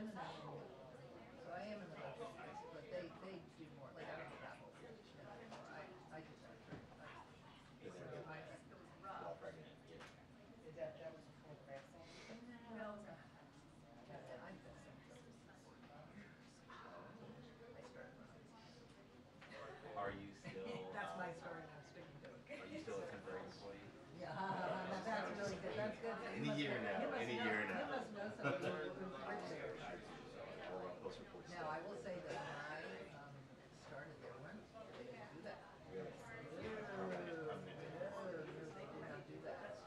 I'm in the neighborhood. So I am in the budget, but they do more, like I don't travel anymore. I do that. Is it My, while pregnant? Is that was a full vaccine? no, I'm fixing. I started when I was. Are you still? That's my story, and I'm sticking to it. Are you still a temporary employee? Yeah, that's really good. That's good. In a year now. In a year now. You must know something. Post reports. Now, I will say that when I started there, they didn't do that. Really? They did not do that.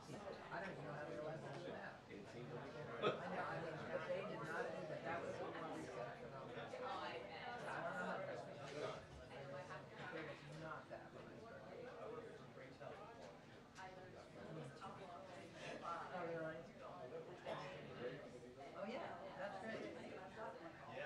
I don't even know how they allowed to do that. It seems I like. know, but they did not do that. That was the one reset phenomenon. I don't know how to explain it. It was not that when I started. Oh, really? Oh, yeah, that's great. Yeah.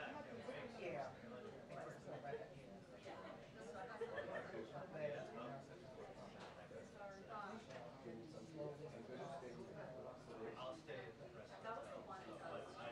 I'll stay at the rest. That was the one. I'd love to get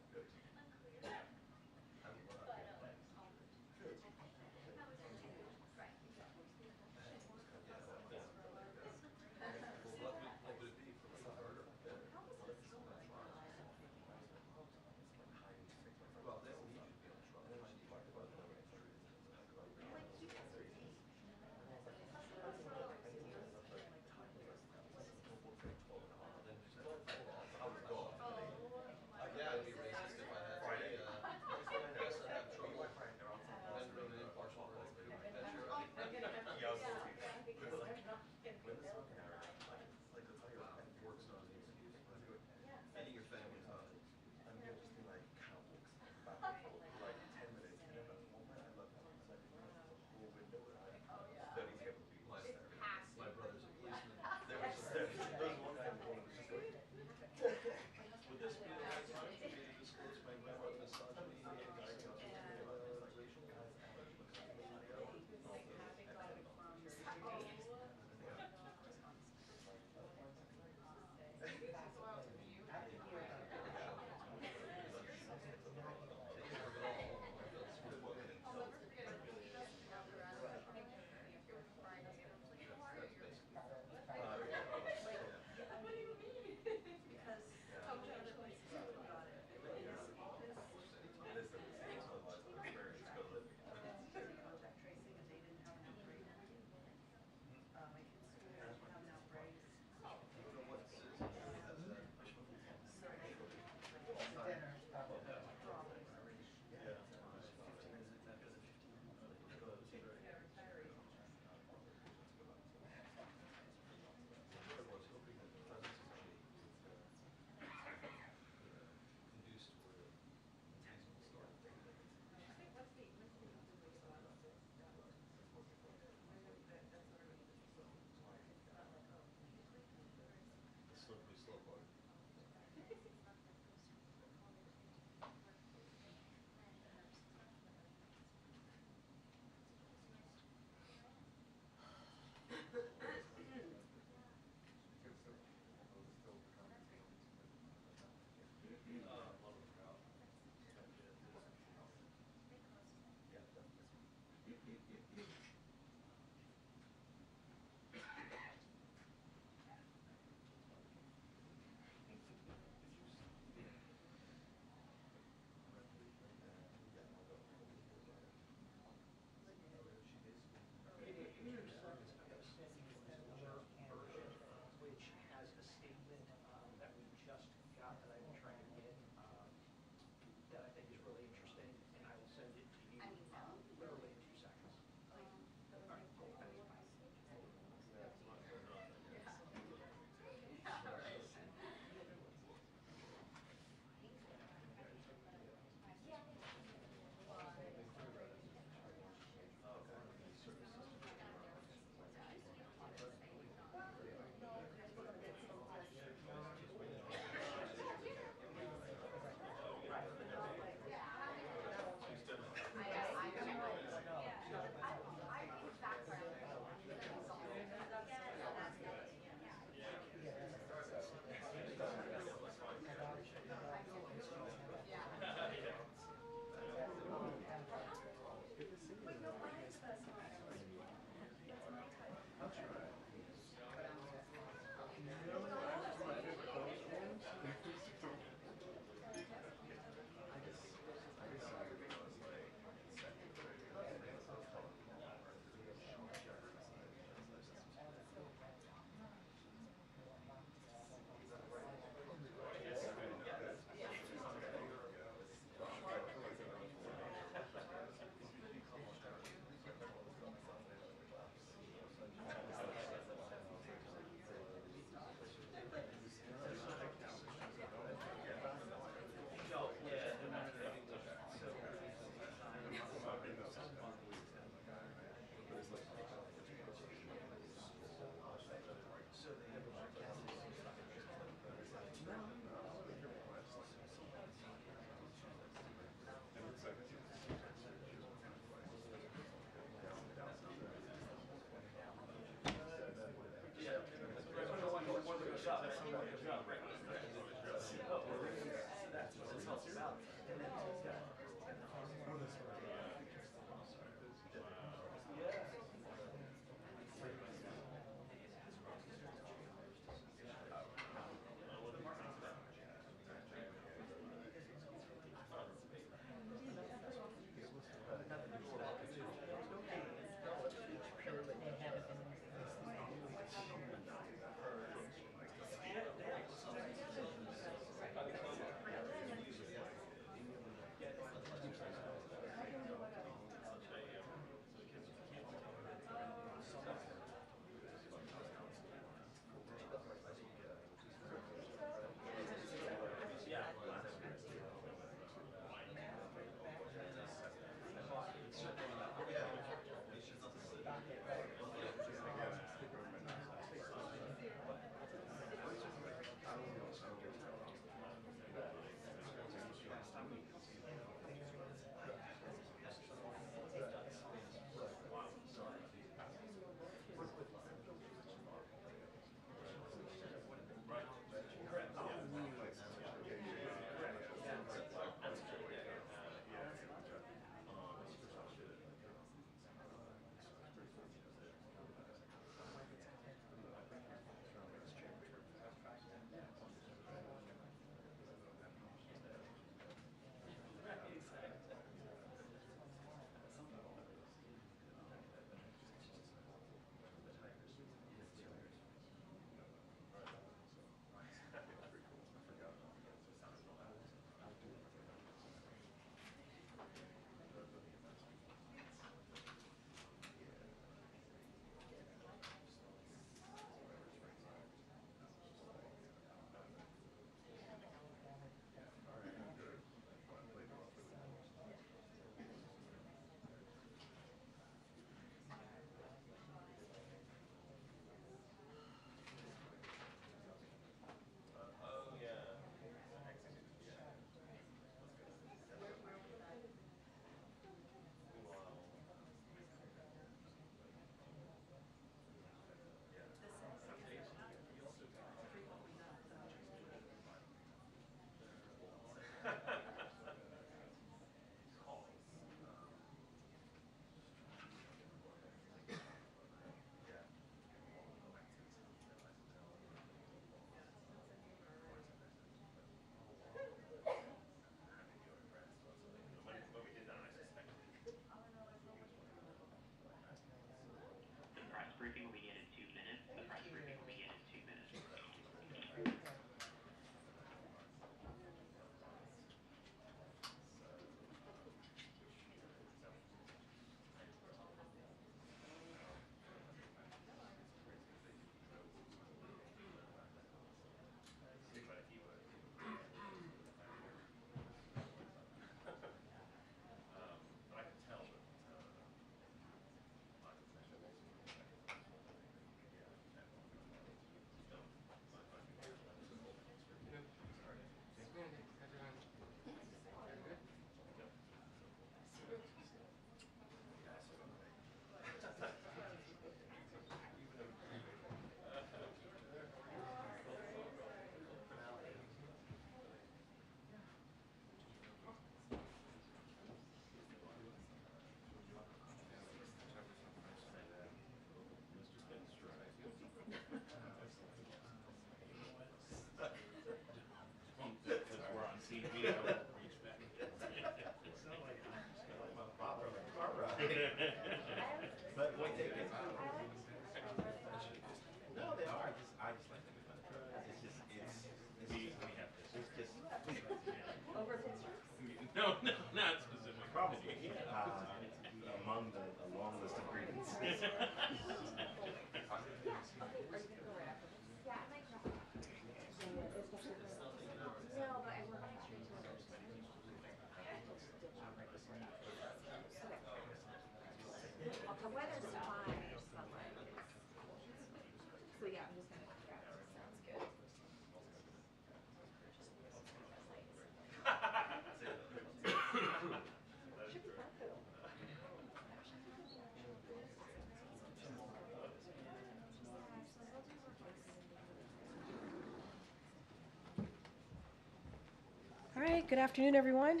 All right, good afternoon, everyone.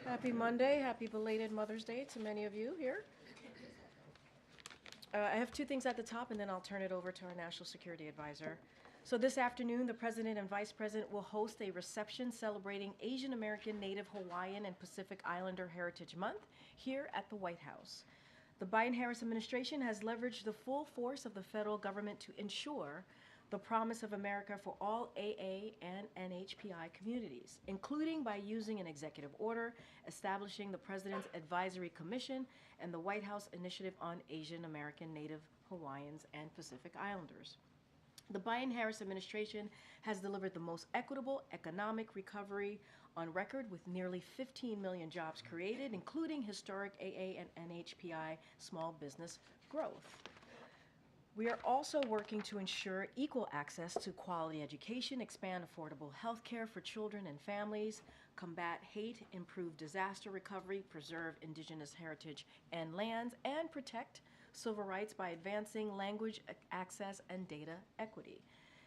Happy Monday, happy belated Mother's Day to many of you here. I have two things at the top, and then I'll turn it over to our National Security Advisor. So this afternoon, the President and Vice President will host a reception celebrating Asian American, Native Hawaiian, and Pacific Islander Heritage Month here at the White House. The Biden-Harris administration has leveraged the full force of the federal government to ensure the promise of America for all AA and NHPI communities, including by using an executive order establishing the President's Advisory Commission and the White House Initiative on Asian American, Native Hawaiians, and Pacific Islanders. The Biden-Harris administration has delivered the most equitable economic recovery on record, with nearly 15 million jobs created, including historic AA and NHPI small business growth. We are also working to ensure equal access to quality education, expand affordable health care for children and families, combat hate, improve disaster recovery, preserve indigenous heritage and lands, and protect civil rights by advancing language access and data equity.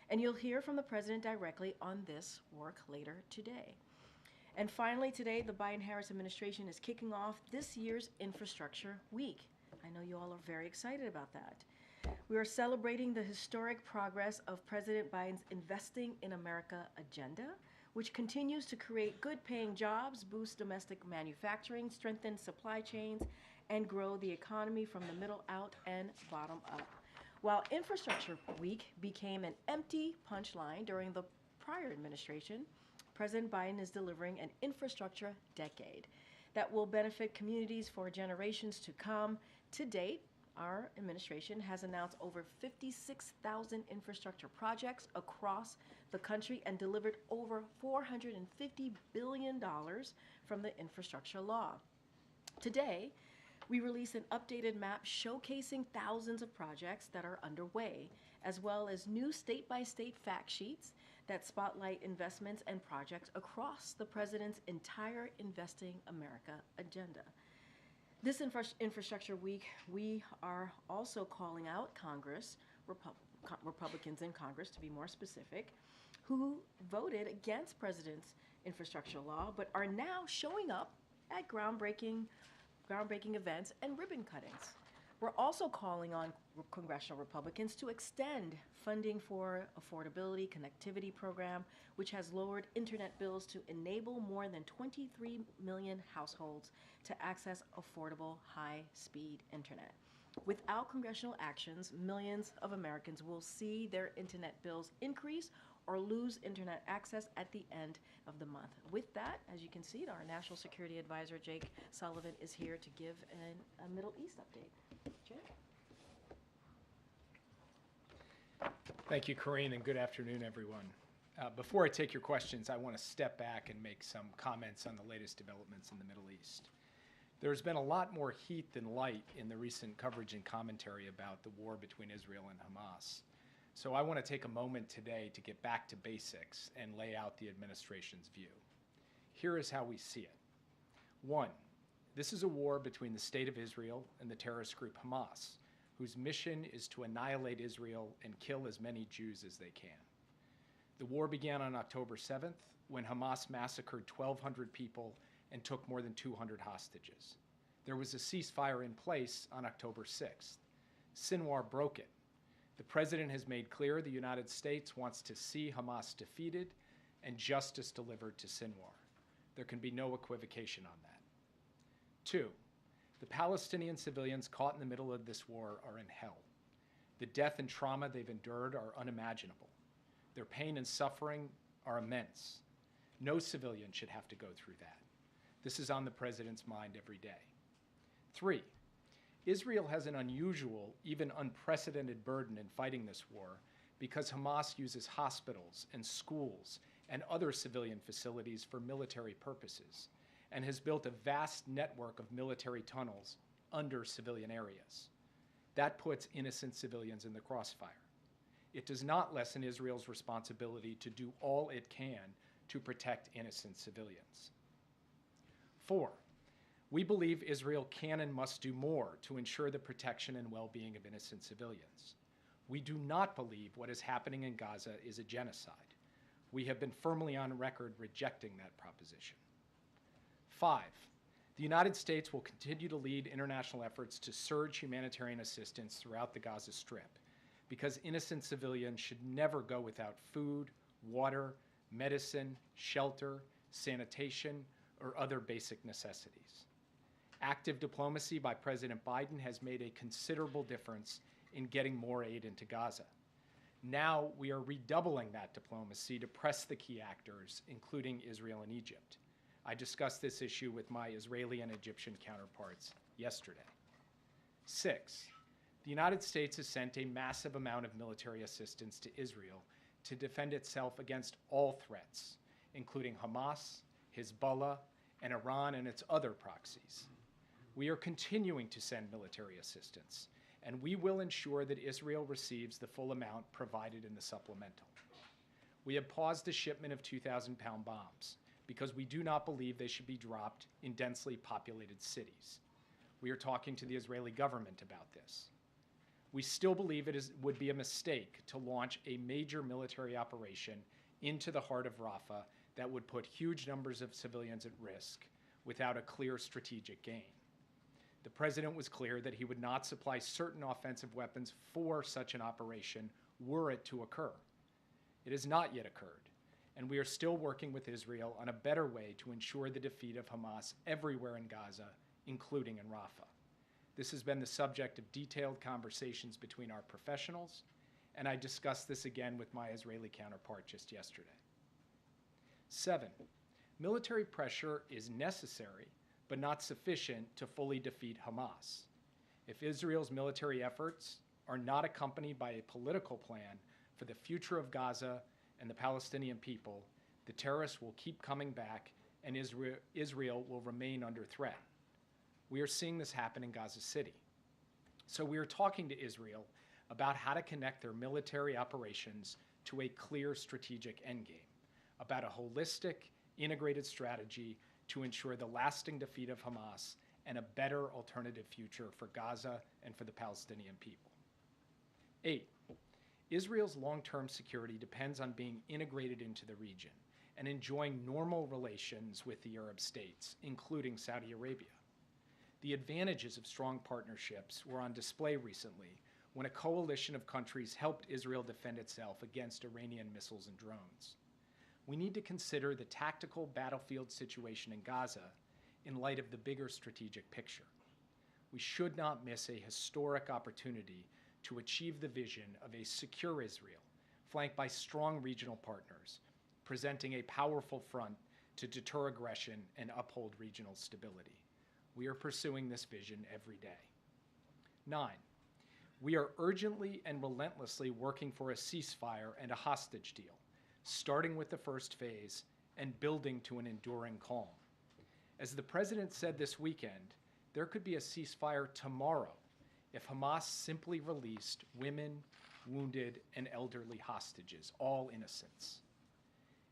And you'll hear from the President directly on this work later today. And finally, today, the Biden-Harris administration is kicking off this year's Infrastructure Week. I know you all are very excited about that. We are celebrating the historic progress of President Biden's Investing in America agenda, which continues to create good-paying jobs, boost domestic manufacturing, strengthen supply chains, and grow the economy from the middle out and bottom up. While Infrastructure Week became an empty punchline during the prior administration, President Biden is delivering an infrastructure decade that will benefit communities for generations to come. To date, our administration has announced over 56,000 infrastructure projects across the country and delivered over $450 billion from the infrastructure law. Today, we release an updated map showcasing thousands of projects that are underway, as well as new state-by-state fact sheets that spotlight investments and projects across the President's entire Investing America agenda. This Infrastructure Week, we are also calling out Congress, Republicans in Congress to be more specific, who voted against President's infrastructure law, but are now showing up at groundbreaking events and ribbon cuttings. We're also calling on congressional Republicans to extend funding for Affordability Connectivity Program, which has lowered internet bills to enable more than 23 million households to access affordable, high-speed internet. Without congressional actions, millions of Americans will see their internet bills increase or lose internet access at the end of the month. With that, as you can see, our National Security Advisor, Jake Sullivan, is here to give a Middle East update. Jake? Thank you, Karine, and good afternoon, everyone. Before I take your questions, I want to step back and make some comments on the latest developments in the Middle East. There's been a lot more heat than light in the recent coverage and commentary about the war between Israel and Hamas. So I want to take a moment today to get back to basics and lay out the administration's view. Here is how we see it. 1, this is a war between the State of Israel and the terrorist group Hamas, whose mission is to annihilate Israel and kill as many Jews as they can. The war began on October 7th, when Hamas massacred 1,200 people and took more than 200 hostages. There was a ceasefire in place on October 6th. Sinwar broke it. The President has made clear the United States wants to see Hamas defeated and justice delivered to Sinwar. There can be no equivocation on that. 2, the Palestinian civilians caught in the middle of this war are in hell. The death and trauma they've endured are unimaginable. Their pain and suffering are immense. No civilian should have to go through that. This is on the President's mind every day. 3, Israel has an unusual, even unprecedented burden in fighting this war because Hamas uses hospitals and schools and other civilian facilities for military purposes and has built a vast network of military tunnels under civilian areas. That puts innocent civilians in the crossfire. It does not lessen Israel's responsibility to do all it can to protect innocent civilians. 4, we believe Israel can and must do more to ensure the protection and well-being of innocent civilians. We do not believe what is happening in Gaza is a genocide. We have been firmly on record rejecting that proposition. 5, the United States will continue to lead international efforts to surge humanitarian assistance throughout the Gaza Strip, because innocent civilians should never go without food, water, medicine, shelter, sanitation, or other basic necessities. Active diplomacy by President Biden has made a considerable difference in getting more aid into Gaza. Now we are redoubling that diplomacy to press the key actors, including Israel and Egypt. I discussed this issue with my Israeli and Egyptian counterparts yesterday. 6, the United States has sent a massive amount of military assistance to Israel to defend itself against all threats, including Hamas, Hezbollah, and Iran and its other proxies. We are continuing to send military assistance, and we will ensure that Israel receives the full amount provided in the supplemental. We have paused the shipment of 2,000-pound bombs because we do not believe they should be dropped in densely populated cities. We are talking to the Israeli government about this. We still believe would be a mistake to launch a major military operation into the heart of Rafah that would put huge numbers of civilians at risk without a clear strategic gain. The president was clear that he would not supply certain offensive weapons for such an operation were it to occur. It has not yet occurred, and we are still working with Israel on a better way to ensure the defeat of Hamas everywhere in Gaza, including in Rafah. This has been the subject of detailed conversations between our professionals, and I discussed this again with my Israeli counterpart just yesterday. 7, military pressure is necessary, but not sufficient to fully defeat Hamas. If Israel's military efforts are not accompanied by a political plan for the future of Gaza and the Palestinian people, the terrorists will keep coming back and Israel will remain under threat. We are seeing this happen in Gaza City. So we are talking to Israel about how to connect their military operations to a clear strategic endgame, about a holistic, integrated strategy to ensure the lasting defeat of Hamas and a better alternative future for Gaza and for the Palestinian people. 8, Israel's long-term security depends on being integrated into the region and enjoying normal relations with the Arab states, including Saudi Arabia. The advantages of strong partnerships were on display recently when a coalition of countries helped Israel defend itself against Iranian missiles and drones. We need to consider the tactical battlefield situation in Gaza in light of the bigger strategic picture. We should not miss a historic opportunity to achieve the vision of a secure Israel, flanked by strong regional partners, presenting a powerful front to deter aggression and uphold regional stability. We are pursuing this vision every day. 9, we are urgently and relentlessly working for a ceasefire and a hostage deal, starting with the first phase and building to an enduring calm. As the president said this weekend, there could be a ceasefire tomorrow if Hamas simply released women, wounded, and elderly hostages, all innocents.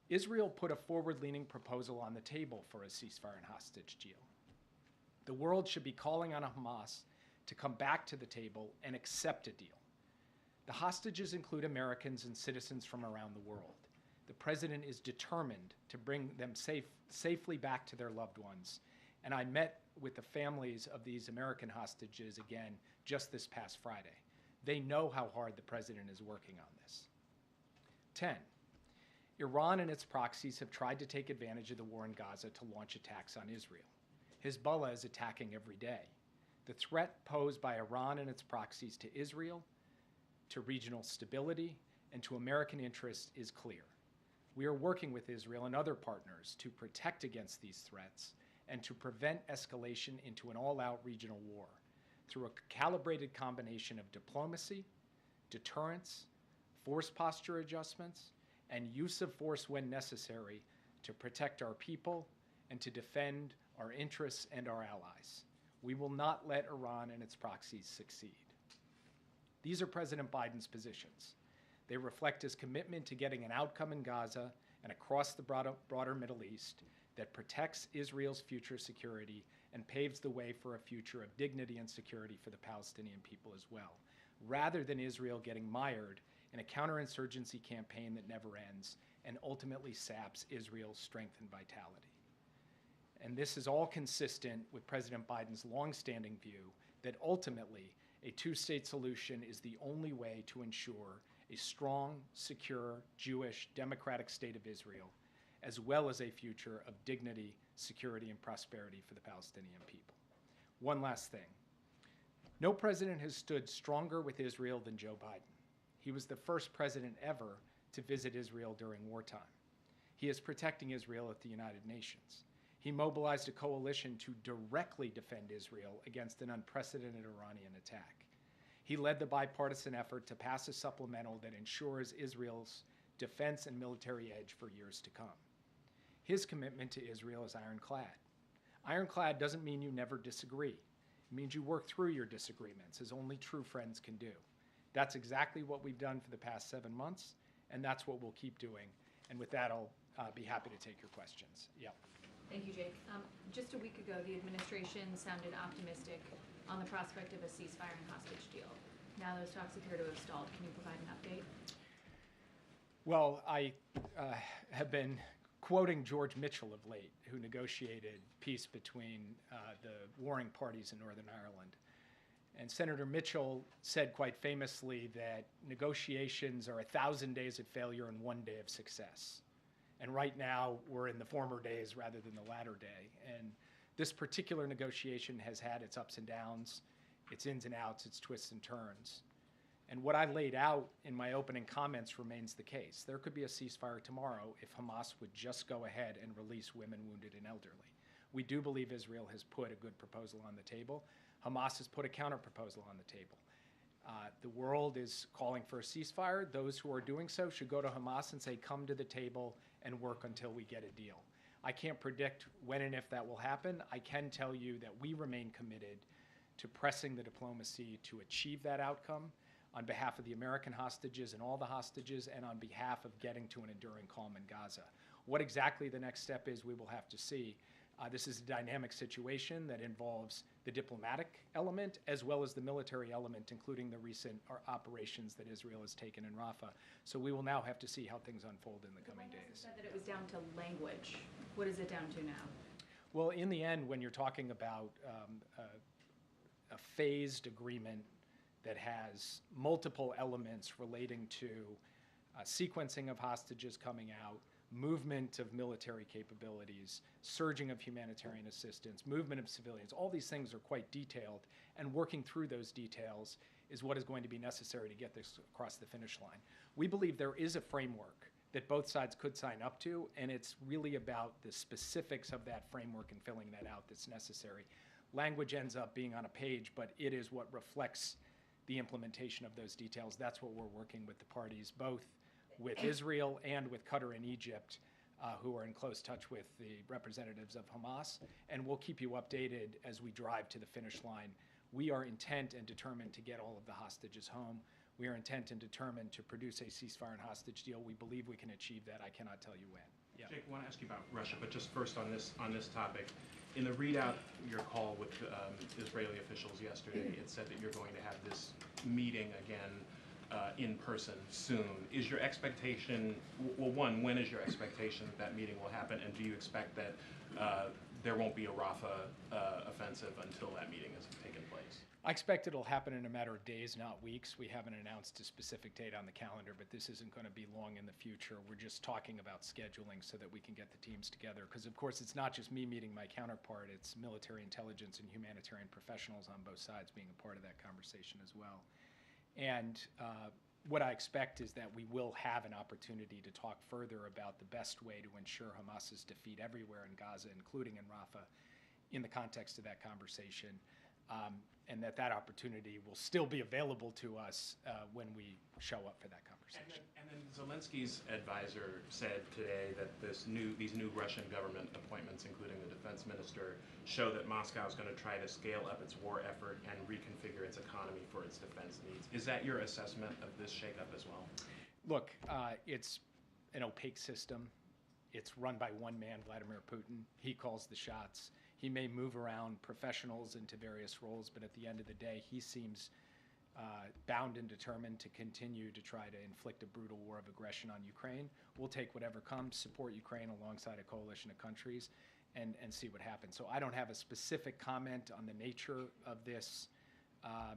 Israel put a forward-leaning proposal on the table for a ceasefire and hostage deal. The world should be calling on Hamas to come back to the table and accept a deal. The hostages include Americans and citizens from around the world. The president is determined to bring them safely back to their loved ones, and I met with the families of these American hostages again just this past Friday. They know how hard the president is working on this. 10, Iran and its proxies have tried to take advantage of the war in Gaza to launch attacks on Israel. Hezbollah is attacking every day. The threat posed by Iran and its proxies to Israel, to regional stability, and to American interests is clear. We are working with Israel and other partners to protect against these threats and to prevent escalation into an all-out regional war through a calibrated combination of diplomacy, deterrence, force posture adjustments, and use of force when necessary to protect our people and to defend our interests and our allies. We will not let Iran and its proxies succeed. These are President Biden's positions. They reflect his commitment to getting an outcome in Gaza and across the broader Middle East that protects Israel's future security and paves the way for a future of dignity and security for the Palestinian people as well, rather than Israel getting mired in a counterinsurgency campaign that never ends and ultimately saps Israel's strength and vitality. And this is all consistent with President Biden's longstanding view that ultimately a two-state solution is the only way to ensure a strong, secure, Jewish, democratic state of Israel, as well as a future of dignity, security, and prosperity for the Palestinian people. One last thing. No president has stood stronger with Israel than Joe Biden. He was the first president ever to visit Israel during wartime. He is protecting Israel at the United Nations. He mobilized a coalition to directly defend Israel against an unprecedented Iranian attack. He led the bipartisan effort to pass a supplemental that ensures Israel's defense and military edge for years to come. His commitment to Israel is ironclad. Ironclad doesn't mean you never disagree. It means you work through your disagreements, as only true friends can do. That's exactly what we've done for the past 7 months, and that's what we'll keep doing. And with that, I'll be happy to take your questions. Yeah. Thank you, Jake. Just a week ago, the administration sounded optimistic on the prospect of a ceasefire and hostage deal. Now those talks appear to have stalled. Can you provide an update? Well, I have been quoting George Mitchell of late, who negotiated peace between the warring parties in Northern Ireland. And Senator Mitchell said quite famously that negotiations are 1,000 days of failure and 1 day of success. And right now, we're in the former days rather than the latter day. And this particular negotiation has had its ups and downs, its ins and outs, its twists and turns. And what I laid out in my opening comments remains the case. There could be a ceasefire tomorrow if Hamas would just go ahead and release women, wounded, and elderly. We do believe Israel has put a good proposal on the table. Hamas has put a counter-proposal on the table. The world is calling for a ceasefire. Those who are doing so should go to Hamas and say, come to the table and work until we get a deal. I can't predict when and if that will happen. I can tell you that we remain committed to pressing the diplomacy to achieve that outcome on behalf of the American hostages and all the hostages, and on behalf of getting to an enduring calm in Gaza. What exactly the next step is, we will have to see. This is a dynamic situation that involves the diplomatic element as well as the military element, including the recent operations that Israel has taken in Rafah. So we will now have to see how things unfold in the coming days. You said that it was down to language. What is it down to now? Well, in the end, when you're talking about a phased agreement that has multiple elements relating to sequencing of hostages coming out, movement of military capabilities, surging of humanitarian assistance, movement of civilians, all these things are quite detailed, and working through those details is what is going to be necessary to get this across the finish line. We believe there is a framework that both sides could sign up to, and it's really about the specifics of that framework and filling that out that's necessary. Language ends up being on a page, but it is what reflects the implementation of those details. That's what we're working with the parties, both with Israel and with Qatar and Egypt, who are in close touch with the representatives of Hamas, and we'll keep you updated as we drive to the finish line. We are intent and determined to get all of the hostages home. We are intent and determined to produce a ceasefire and hostage deal. We believe we can achieve that. I cannot tell you when. Yeah. Jake, I want to ask you about Russia, but just first on this topic. In the readout, your call with Israeli officials yesterday, it said that you're going to have this meeting again in person soon. Is your expectation, well, one, when is your expectation that meeting will happen, and do you expect that there won't be a Rafah offensive until that meeting has taken place? I expect it'll happen in a matter of days, not weeks. We haven't announced a specific date on the calendar, but this isn't going to be long in the future. We're just talking about scheduling so that we can get the teams together. Because, of course, it's not just me meeting my counterpart. It's military intelligence and humanitarian professionals on both sides being a part of that conversation as well. And what I expect is that we will have an opportunity to talk further about the best way to ensure Hamas's defeat everywhere in Gaza, including in Rafah, in the context of that conversation. And that opportunity will still be available to us when we show up for that conversation. And then Zelensky's advisor said today that these new Russian government appointments, including the defense minister, show that Moscow is going to try to scale up its war effort and reconfigure its economy for its defense needs. Is that your assessment of this shakeup as well? Look, it's an opaque system. It's run by one man, Vladimir Putin. He calls the shots. He may move around professionals into various roles, but at the end of the day, he seems bound and determined to continue to try to inflict a brutal war of aggression on Ukraine. We'll take whatever comes, support Ukraine alongside a coalition of countries, and see what happens. So I don't have a specific comment on the nature of this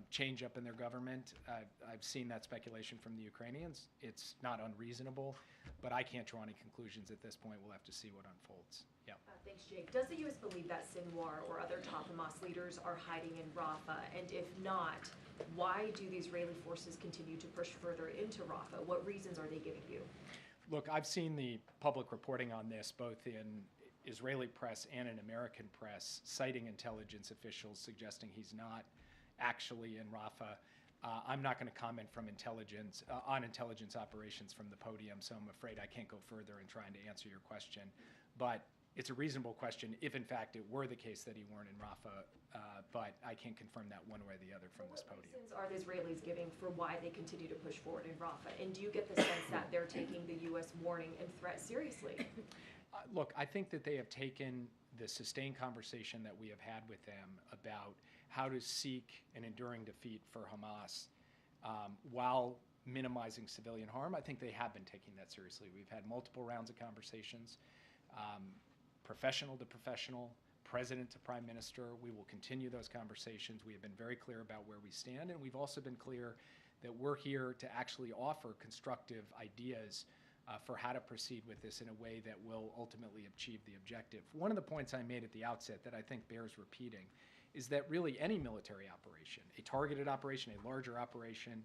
change up in their government. I've seen that speculation from the Ukrainians. It's not unreasonable, but I can't draw any conclusions at this point. We'll have to see what unfolds. Yeah. Thanks, Jake. Does the U.S. believe that Sinwar or other top Hamas leaders are hiding in Rafah? And if not, why do the Israeli forces continue to push further into Rafah? What reasons are they giving you? Look, I've seen the public reporting on this, both in Israeli press and in American press, citing intelligence officials suggesting he's not actually in Rafah. I'm not going to comment from intelligence on intelligence operations from the podium, so I'm afraid I can't go further in trying to answer your question. But it's a reasonable question if, in fact, it were the case that he weren't in Rafah, but I can't confirm that one way or the other from this podium. What reasons are the Israelis giving for why they continue to push forward in Rafah? And do you get the sense that they're taking the U.S. warning and threat seriously? Look, I think that they have taken the sustained conversation that we have had with them about how to seek an enduring defeat for Hamas while minimizing civilian harm. I think they have been taking that seriously. We've had multiple rounds of conversations, professional to professional, president to prime minister. We will continue those conversations. We have been very clear about where we stand, and we've also been clear that we're here to actually offer constructive ideas for how to proceed with this in a way that will ultimately achieve the objective. One of the points I made at the outset that I think bears repeating is that really any military operation, a targeted operation, a larger operation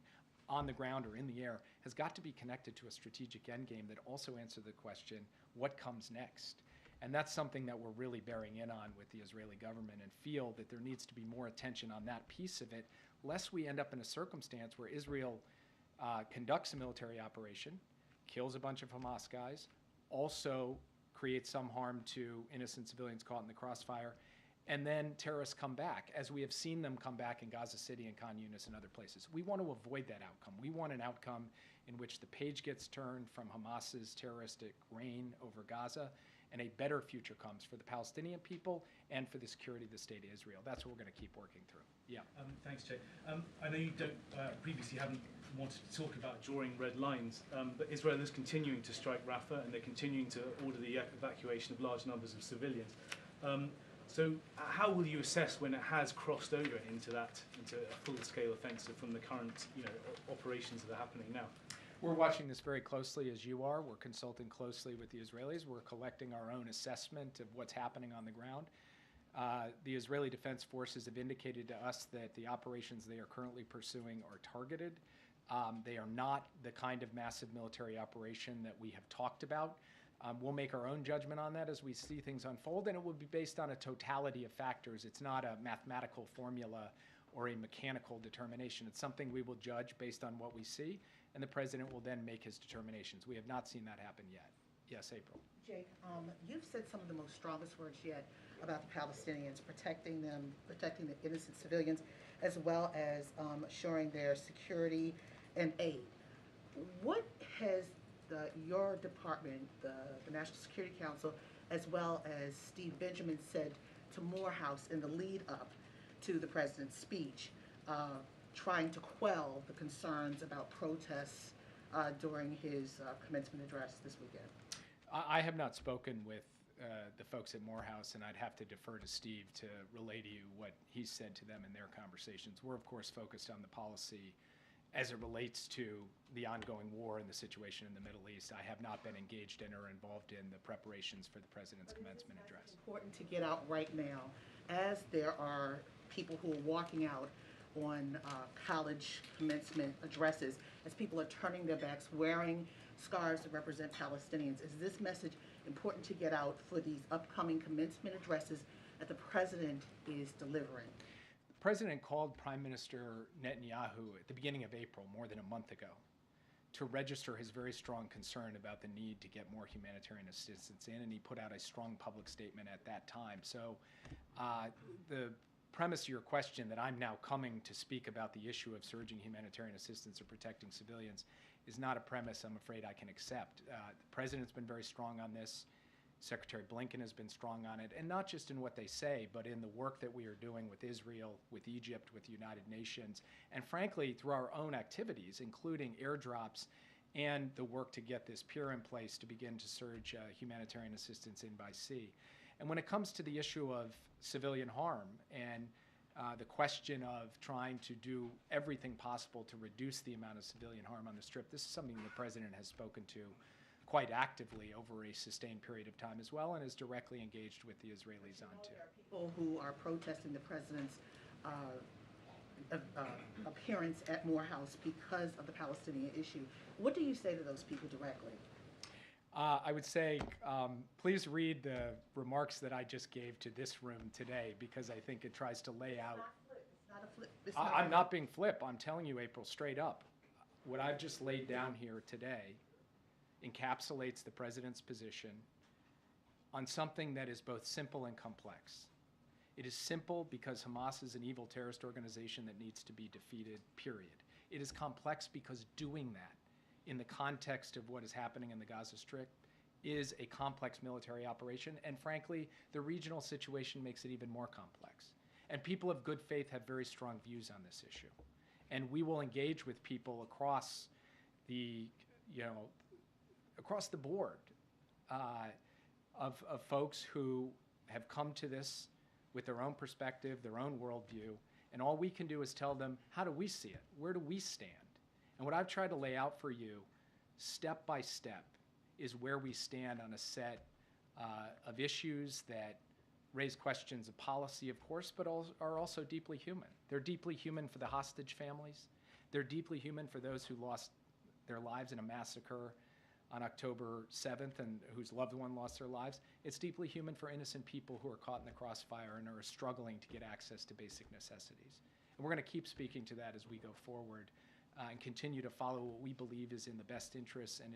on the ground or in the air, has got to be connected to a strategic endgame that also answers the question, what comes next? And that's something that we're really bearing in on with the Israeli government, and feel that there needs to be more attention on that piece of it, lest we end up in a circumstance where Israel conducts a military operation, kills a bunch of Hamas guys, also creates some harm to innocent civilians caught in the crossfire, and then terrorists come back, as we have seen them come back in Gaza City and Khan Yunis and other places. We want to avoid that outcome. We want an outcome in which the page gets turned from Hamas's terroristic reign over Gaza, and a better future comes for the Palestinian people and for the security of the state of Israel. That's what we're going to keep working through. Yeah. Thanks, Jay. I know you don't previously haven't wanted to talk about drawing red lines, but Israel is continuing to strike Rafah, and they're continuing to order the evacuation of large numbers of civilians. So how will you assess when it has crossed over into a full-scale offensive from the current, operations that are happening now? We're watching this very closely, as you are. We're consulting closely with the Israelis. We're collecting our own assessment of what's happening on the ground. The Israeli Defense Forces have indicated to us that the operations they are currently pursuing are targeted. They are not the kind of massive military operation that we have talked about. We'll make our own judgment on that as we see things unfold, and it will be based on a totality of factors. It's not a mathematical formula or a mechanical determination. It's something we will judge based on what we see, and the president will then make his determinations. We have not seen that happen yet. Yes, April. Jake, you've said some of the most strongest words yet about the Palestinians, protecting them, protecting the innocent civilians, as well as assuring their security and aid. What has your department, the National Security Council, as well as Steve Benjamin said to Morehouse in the lead up to the president's speech, trying to quell the concerns about protests during his commencement address this weekend? I have not spoken with the folks at Morehouse, and I'd have to defer to Steve to relay to you what he said to them in their conversations. We're, of course, focused on the policy as it relates to the ongoing war and the situation in the Middle East. I have not been engaged in or involved in the preparations for the president's commencement address. It's important to get out right now, as there are people who are walking out on college commencement addresses, as people are turning their backs, wearing scarves that represent Palestinians. Is this message important to get out for these upcoming commencement addresses that the president is delivering? The president called Prime Minister Netanyahu at the beginning of April, more than a month ago, to register his very strong concern about the need to get more humanitarian assistance in, and he put out a strong public statement at that time. So the premise of your question, that I'm now coming to speak about the issue of surging humanitarian assistance or protecting civilians, is not a premise I'm afraid I can accept. The president's been very strong on this. Secretary Blinken has been strong on it, and not just in what they say, but in the work that we are doing with Israel, with Egypt, with the United Nations, and frankly, through our own activities, including airdrops and the work to get this pier in place to begin to surge humanitarian assistance in by sea. And when it comes to the issue of civilian harm and the question of trying to do everything possible to reduce the amount of civilian harm on the Strip, this is something the President has spoken to quite actively over a sustained period of time as well, and is directly engaged with the Israelis on too. There are people who are protesting the president's appearance at Morehouse because of the Palestinian issue. What do you say to those people directly? I would say, please read the remarks that I just gave to this room today, because I think it tries to lay out. It's not a flip. I'm not being flip. I'm telling you, April, straight up. What I've just laid down here today encapsulates the president's position on something that is both simple and complex. It is simple because Hamas is an evil terrorist organization that needs to be defeated, period. It is complex because doing that in the context of what is happening in the Gaza Strip is a complex military operation, and frankly, the regional situation makes it even more complex. And people of good faith have very strong views on this issue. And we will engage with people across the, across the board of folks who have come to this with their own perspective, their own worldview, and all we can do is tell them, how do we see it? Where do we stand? And what I've tried to lay out for you, step by step, is where we stand on a set of issues that raise questions of policy, of course, but are also deeply human. They're deeply human for the hostage families. They're deeply human for those who lost their lives in a massacre on October 7th and whose loved one lost their lives. It's deeply human for innocent people who are caught in the crossfire and are struggling to get access to basic necessities. And we're going to keep speaking to that as we go forward and continue to follow what we believe is in the best interests and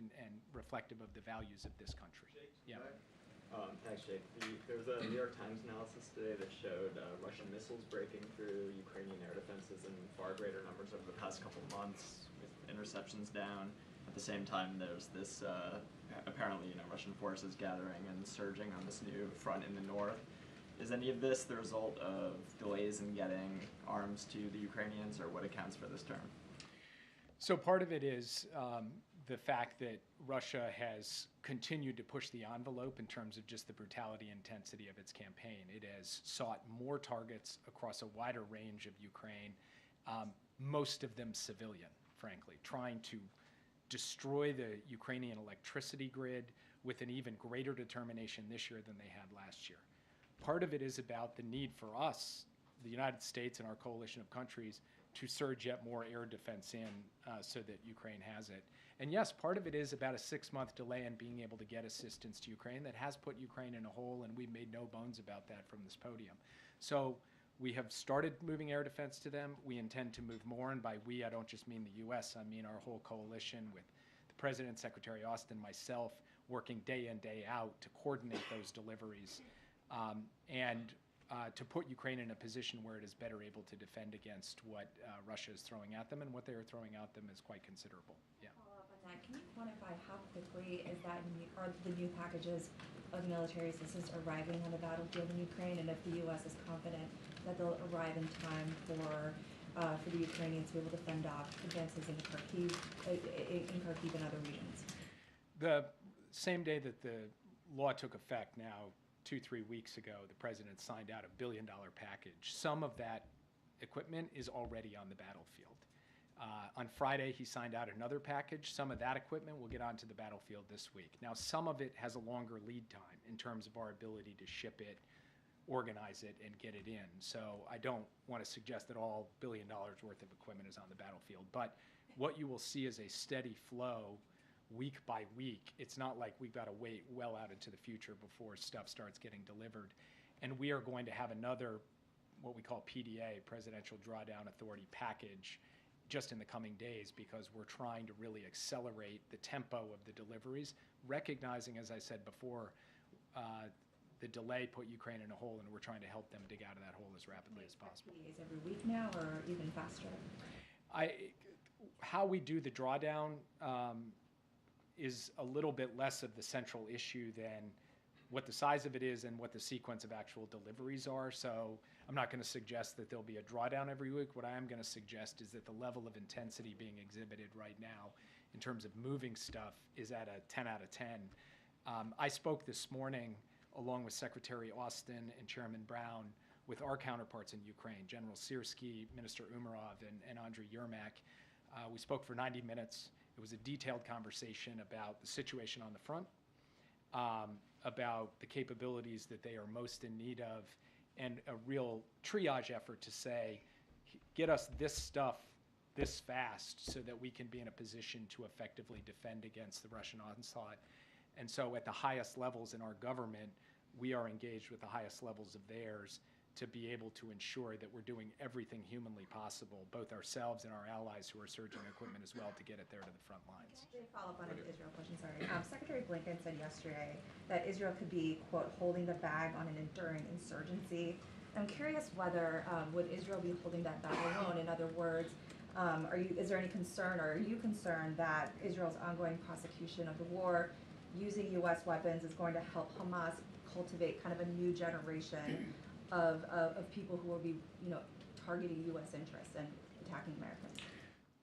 reflective of the values of this country. Yeah. Thanks, Jake. There was a New York Times analysis today that showed Russian missiles breaking through Ukrainian air defenses in far greater numbers over the past couple of months, with interceptions down. At the same time, there's this apparently, Russian forces gathering and surging on this new front in the north. Is any of this the result of delays in getting arms to the Ukrainians, or what accounts for this turn? So part of it is the fact that Russia has continued to push the envelope in terms of just the brutality and intensity of its campaign. It has sought more targets across a wider range of Ukraine, most of them civilian, frankly, trying to destroy the Ukrainian electricity grid with an even greater determination this year than they had last year. Part of it is about the need for us, the United States and our coalition of countries, to surge yet more air defense in so that Ukraine has it. And yes, part of it is about a 6-month delay in being able to get assistance to Ukraine that has put Ukraine in a hole, and we've made no bones about that from this podium. So we have started moving air defense to them. We intend to move more, and by we, I don't just mean the U.S., I mean our whole coalition with the President, Secretary Austin, myself, working day in, day out to coordinate those deliveries and to put Ukraine in a position where it is better able to defend against what Russia is throwing at them, and what they are throwing at them is quite considerable. Yeah. Follow up on that. Can you quantify how quickly are the new packages of military assistance arriving on the battlefield in Ukraine, and if the U.S. is confident that they'll arrive in time for the Ukrainians to be able to fend off advances in Kharkiv and other regions? The same day that the law took effect, now 2-3 weeks ago, the president signed out $1 billion package. Some of that equipment is already on the battlefield. On Friday, he signed out another package. Some of that equipment will get onto the battlefield this week. Now, some of it has a longer lead time in terms of our ability to ship it, organize it, and get it in. So I don't want to suggest that all $1 billion worth of equipment is on the battlefield. But what you will see is a steady flow week by week. It's not like we've got to wait well out into the future before stuff starts getting delivered. And we are going to have another, what we call PDA, Presidential Drawdown Authority package, just in the coming days, because we're trying to really accelerate the tempo of the deliveries, recognizing, as I said before, the delay put Ukraine in a hole, and we're trying to help them dig out of that hole as rapidly as possible. PDAs every week now, or even faster? How we do the drawdown is a little bit less of the central issue than what the size of it is and what the sequence of actual deliveries are. So I'm not going to suggest that there'll be a drawdown every week. What I am going to suggest is that the level of intensity being exhibited right now in terms of moving stuff is at a 10 out of 10. I spoke this morning along with Secretary Austin and Chairman Brown with our counterparts in Ukraine, General Syrskyi, Minister Umarov, and Andriy Yermak. We spoke for 90 minutes. It was a detailed conversation about the situation on the front, about the capabilities that they are most in need of, and a real triage effort to say, get us this stuff this fast so that we can be in a position to effectively defend against the Russian onslaught. And so at the highest levels in our government, we are engaged with the highest levels of theirs to be able to ensure that we're doing everything humanly possible, both ourselves and our allies who are surging equipment as well, to get it there to the front lines. Can I follow up on an Israel question? Sorry. Secretary Blinken said yesterday that Israel could be, quote, holding the bag on an enduring insurgency. I'm curious whether would Israel be holding that bag alone? In other words, is there any concern, or are you concerned that Israel's ongoing prosecution of the war using U.S. weapons is going to help Hamas cultivate kind of a new generation of people who will be, targeting U.S. interests and attacking Americans?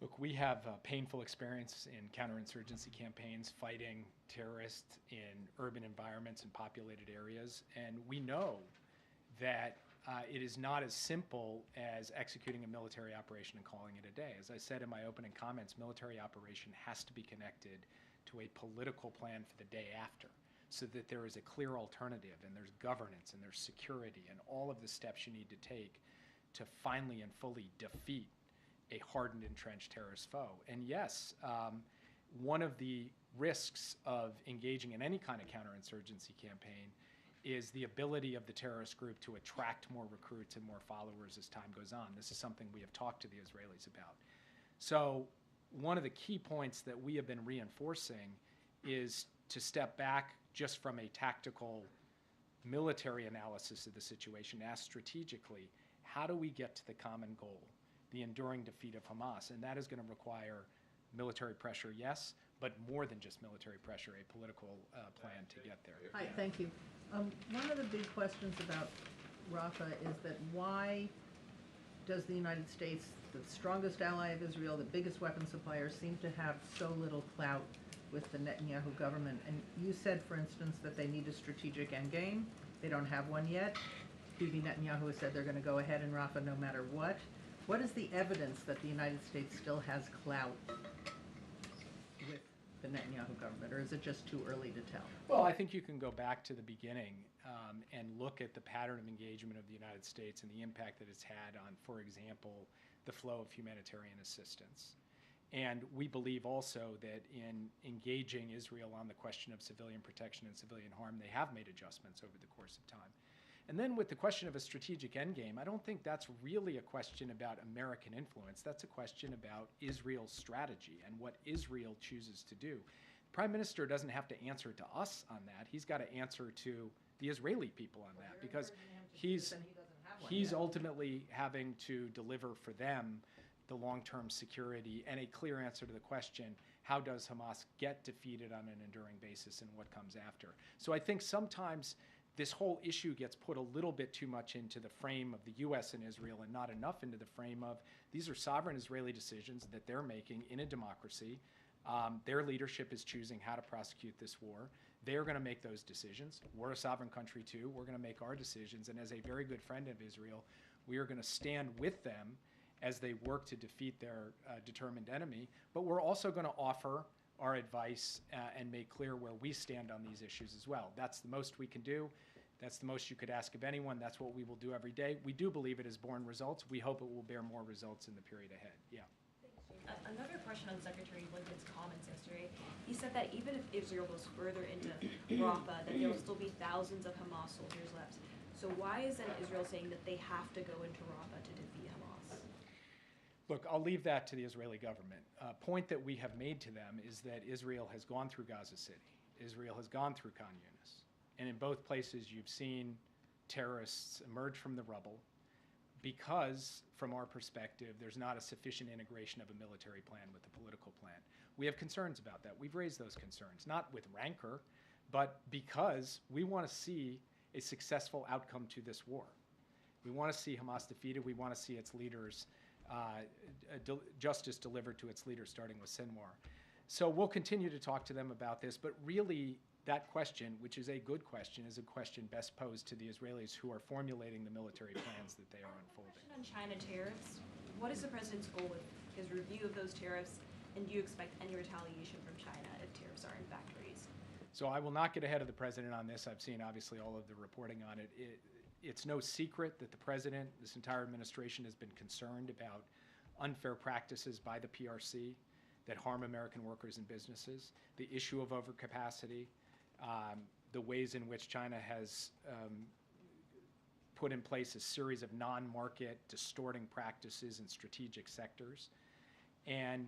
Look, we have painful experience in counterinsurgency campaigns fighting terrorists in urban environments and populated areas, and we know that it is not as simple as executing a military operation and calling it a day. As I said in my opening comments, military operation has to be connected to a political plan for the day after, so that there is a clear alternative, and there's governance, and there's security, and all of the steps you need to take to finally and fully defeat a hardened, entrenched terrorist foe. And yes, one of the risks of engaging in any kind of counterinsurgency campaign is the ability of the terrorist group to attract more recruits and more followers as time goes on. This is something we have talked to the Israelis about. So one of the key points that we have been reinforcing is to step back just from a tactical military analysis of the situation, ask strategically, how do we get to the common goal, the enduring defeat of Hamas? And that is going to require military pressure, yes, but more than just military pressure, a political plan to get there. Hi, thank you. One of the big questions about Rafah is that why does the United States, the strongest ally of Israel, the biggest weapon supplier, seem to have so little clout with the Netanyahu government? And you said, for instance, that they need a strategic endgame. They don't have one yet. Bibi Netanyahu has said they're going to go ahead in Rafah no matter what. What is the evidence that the United States still has clout with the Netanyahu government, or is it just too early to tell? Well, I think you can go back to the beginning and look at the pattern of engagement of the United States and the impact that it's had on, for example, the flow of humanitarian assistance. And we believe also that in engaging Israel on the question of civilian protection and civilian harm, they have made adjustments over the course of time. And then with the question of a strategic endgame, I don't think that's really a question about American influence. That's a question about Israel's strategy and what Israel chooses to do. The Prime Minister doesn't have to answer to us on that. He's got to answer to the Israeli people on that, because he's ultimately having to deliver for them the long-term security and a clear answer to the question, how does Hamas get defeated on an enduring basis and what comes after? So I think sometimes this whole issue gets put a little bit too much into the frame of the U.S. and Israel and not enough into the frame of these are sovereign Israeli decisions that they're making in a democracy. Their leadership is choosing how to prosecute this war. They're going to make those decisions. We're a sovereign country too. We're going to make our decisions. And as a very good friend of Israel, we are going to stand with them as they work to defeat their determined enemy. But we're also going to offer our advice and make clear where we stand on these issues as well. That's the most we can do. That's the most you could ask of anyone. That's what we will do every day. We do believe it has borne results. We hope it will bear more results in the period ahead. Yeah. Another question on Secretary Blinken's comments yesterday. He said that even if Israel goes further into Rafah, that there will still be thousands of Hamas soldiers left. So why is then Israel saying that they have to go into Rafah to defeat Hamas? Look, I'll leave that to the Israeli government. A point that we have made to them is that Israel has gone through Gaza City. Israel has gone through Khan Yunis. And in both places, you've seen terrorists emerge from the rubble because, from our perspective, there's not a sufficient integration of a military plan with the political plan. We have concerns about that. We've raised those concerns, not with rancor, but because we want to see a successful outcome to this war. We want to see Hamas defeated. We want to see its leaders, justice delivered to its leaders, starting with Sinwar. So we'll continue to talk to them about this, but really that question, which is a good question, is a question best posed to the Israelis who are formulating the military plans that they are unfolding. Question on China tariffs. What is the president's goal with his review of those tariffs, and do you expect any retaliation from China if tariffs are in fact raised? So I will not get ahead of the president on this. I've seen obviously all of the reporting on it. It's no secret that the president, this entire administration, has been concerned about unfair practices by the PRC that harm American workers and businesses, the issue of overcapacity, the ways in which China has put in place a series of non-market distorting practices in strategic sectors. And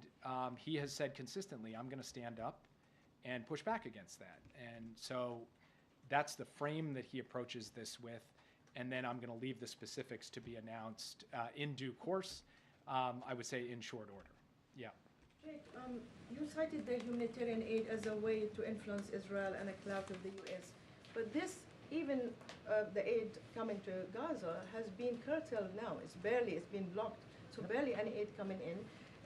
he has said consistently, I'm going to stand up and push back against that. And so that's the frame that he approaches this with. And then I'm going to leave the specifics to be announced in due course, I would say in short order. Yeah. Jake, you cited the humanitarian aid as a way to influence Israel and a clout of the U.S. But this, even the aid coming to Gaza, has been curtailed now. It's been blocked. So barely any aid coming in.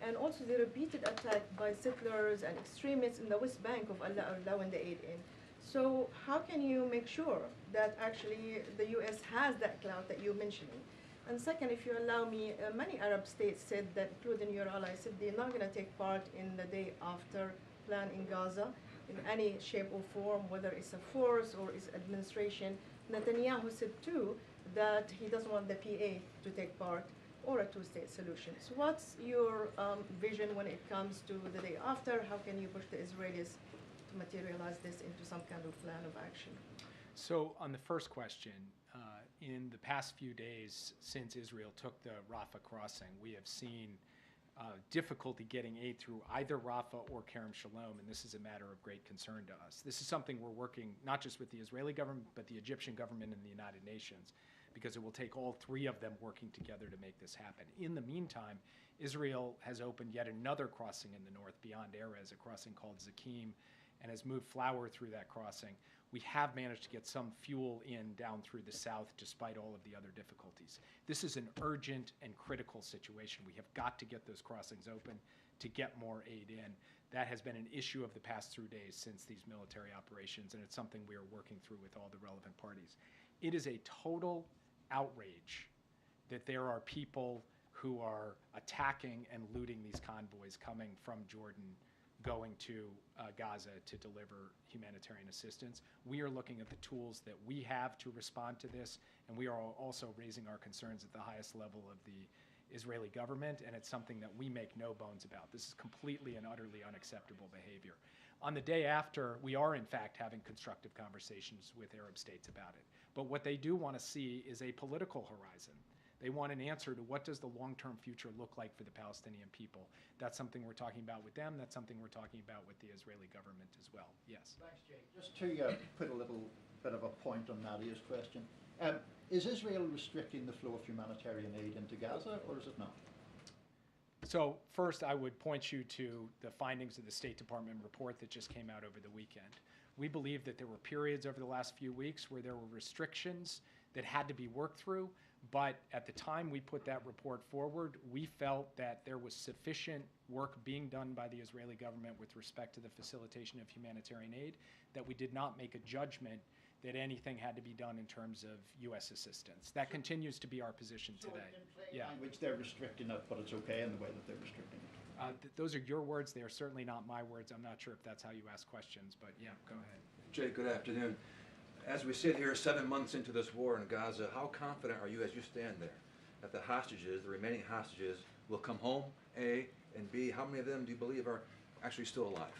And also the repeated attack by settlers and extremists in the West Bank of allowing the aid in. So how can you make sure that actually the U.S. has that clout that you're mentioning? And second, if you allow me, many Arab states said that, including your allies, said they're not going to take part in the day after plan in Gaza in any shape or form, whether it's a force or it's administration. Netanyahu said too that he doesn't want the PA to take part or a two-state solution. So what's your vision when it comes to the day after? How can you push the Israelis to materialize this into some kind of plan of action? So on the first question, in the past few days since Israel took the Rafah crossing, we have seen difficulty getting aid through either Rafah or Kerem Shalom, and this is a matter of great concern to us. This is something we're working not just with the Israeli government, but the Egyptian government and the United Nations, because it will take all three of them working together to make this happen. In the meantime, Israel has opened yet another crossing in the north beyond Erez, a crossing called Zakim, and has moved flour through that crossing. We have managed to get some fuel in down through the south despite all of the other difficulties. This is an urgent and critical situation. We have got to get those crossings open to get more aid in. That has been an issue of the past 3 days since these military operations, and it's something we are working through with all the relevant parties. It is a total outrage that there are people who are attacking and looting these convoys coming from Jordan going to Gaza to deliver humanitarian assistance. We are looking at the tools that we have to respond to this, and we are also raising our concerns at the highest level of the Israeli government, and it's something that we make no bones about. This is completely and utterly unacceptable behavior. On the day after, we are in fact having constructive conversations with Arab states about it. But what they do want to see is a political horizon. They want an answer to what does the long-term future look like for the Palestinian people. That's something we're talking about with them. That's something we're talking about with the Israeli government as well. Yes. Thanks, Jake. Just to put a little bit of a point on Nadia's question, is Israel restricting the flow of humanitarian aid into Gaza, or is it not? So first, I would point you to the findings of the State Department report that just came out over the weekend. We believe that there were periods over the last few weeks where there were restrictions that had to be worked through, but at the time we put that report forward, we felt that there was sufficient work being done by the Israeli government with respect to the facilitation of humanitarian aid that we did not make a judgment that anything had to be done in terms of U.S. assistance. That continues to be our position today. Yeah. Language, they're restricting it, but it's okay in the way that they're restricting it. Those are your words. They are certainly not my words. I'm not sure if that's how you ask questions, but yeah, go ahead. Jay, good afternoon. As we sit here 7 months into this war in Gaza, how confident are you as you stand there that the hostages, the remaining hostages, will come home, A, and B, how many of them do you believe are actually still alive?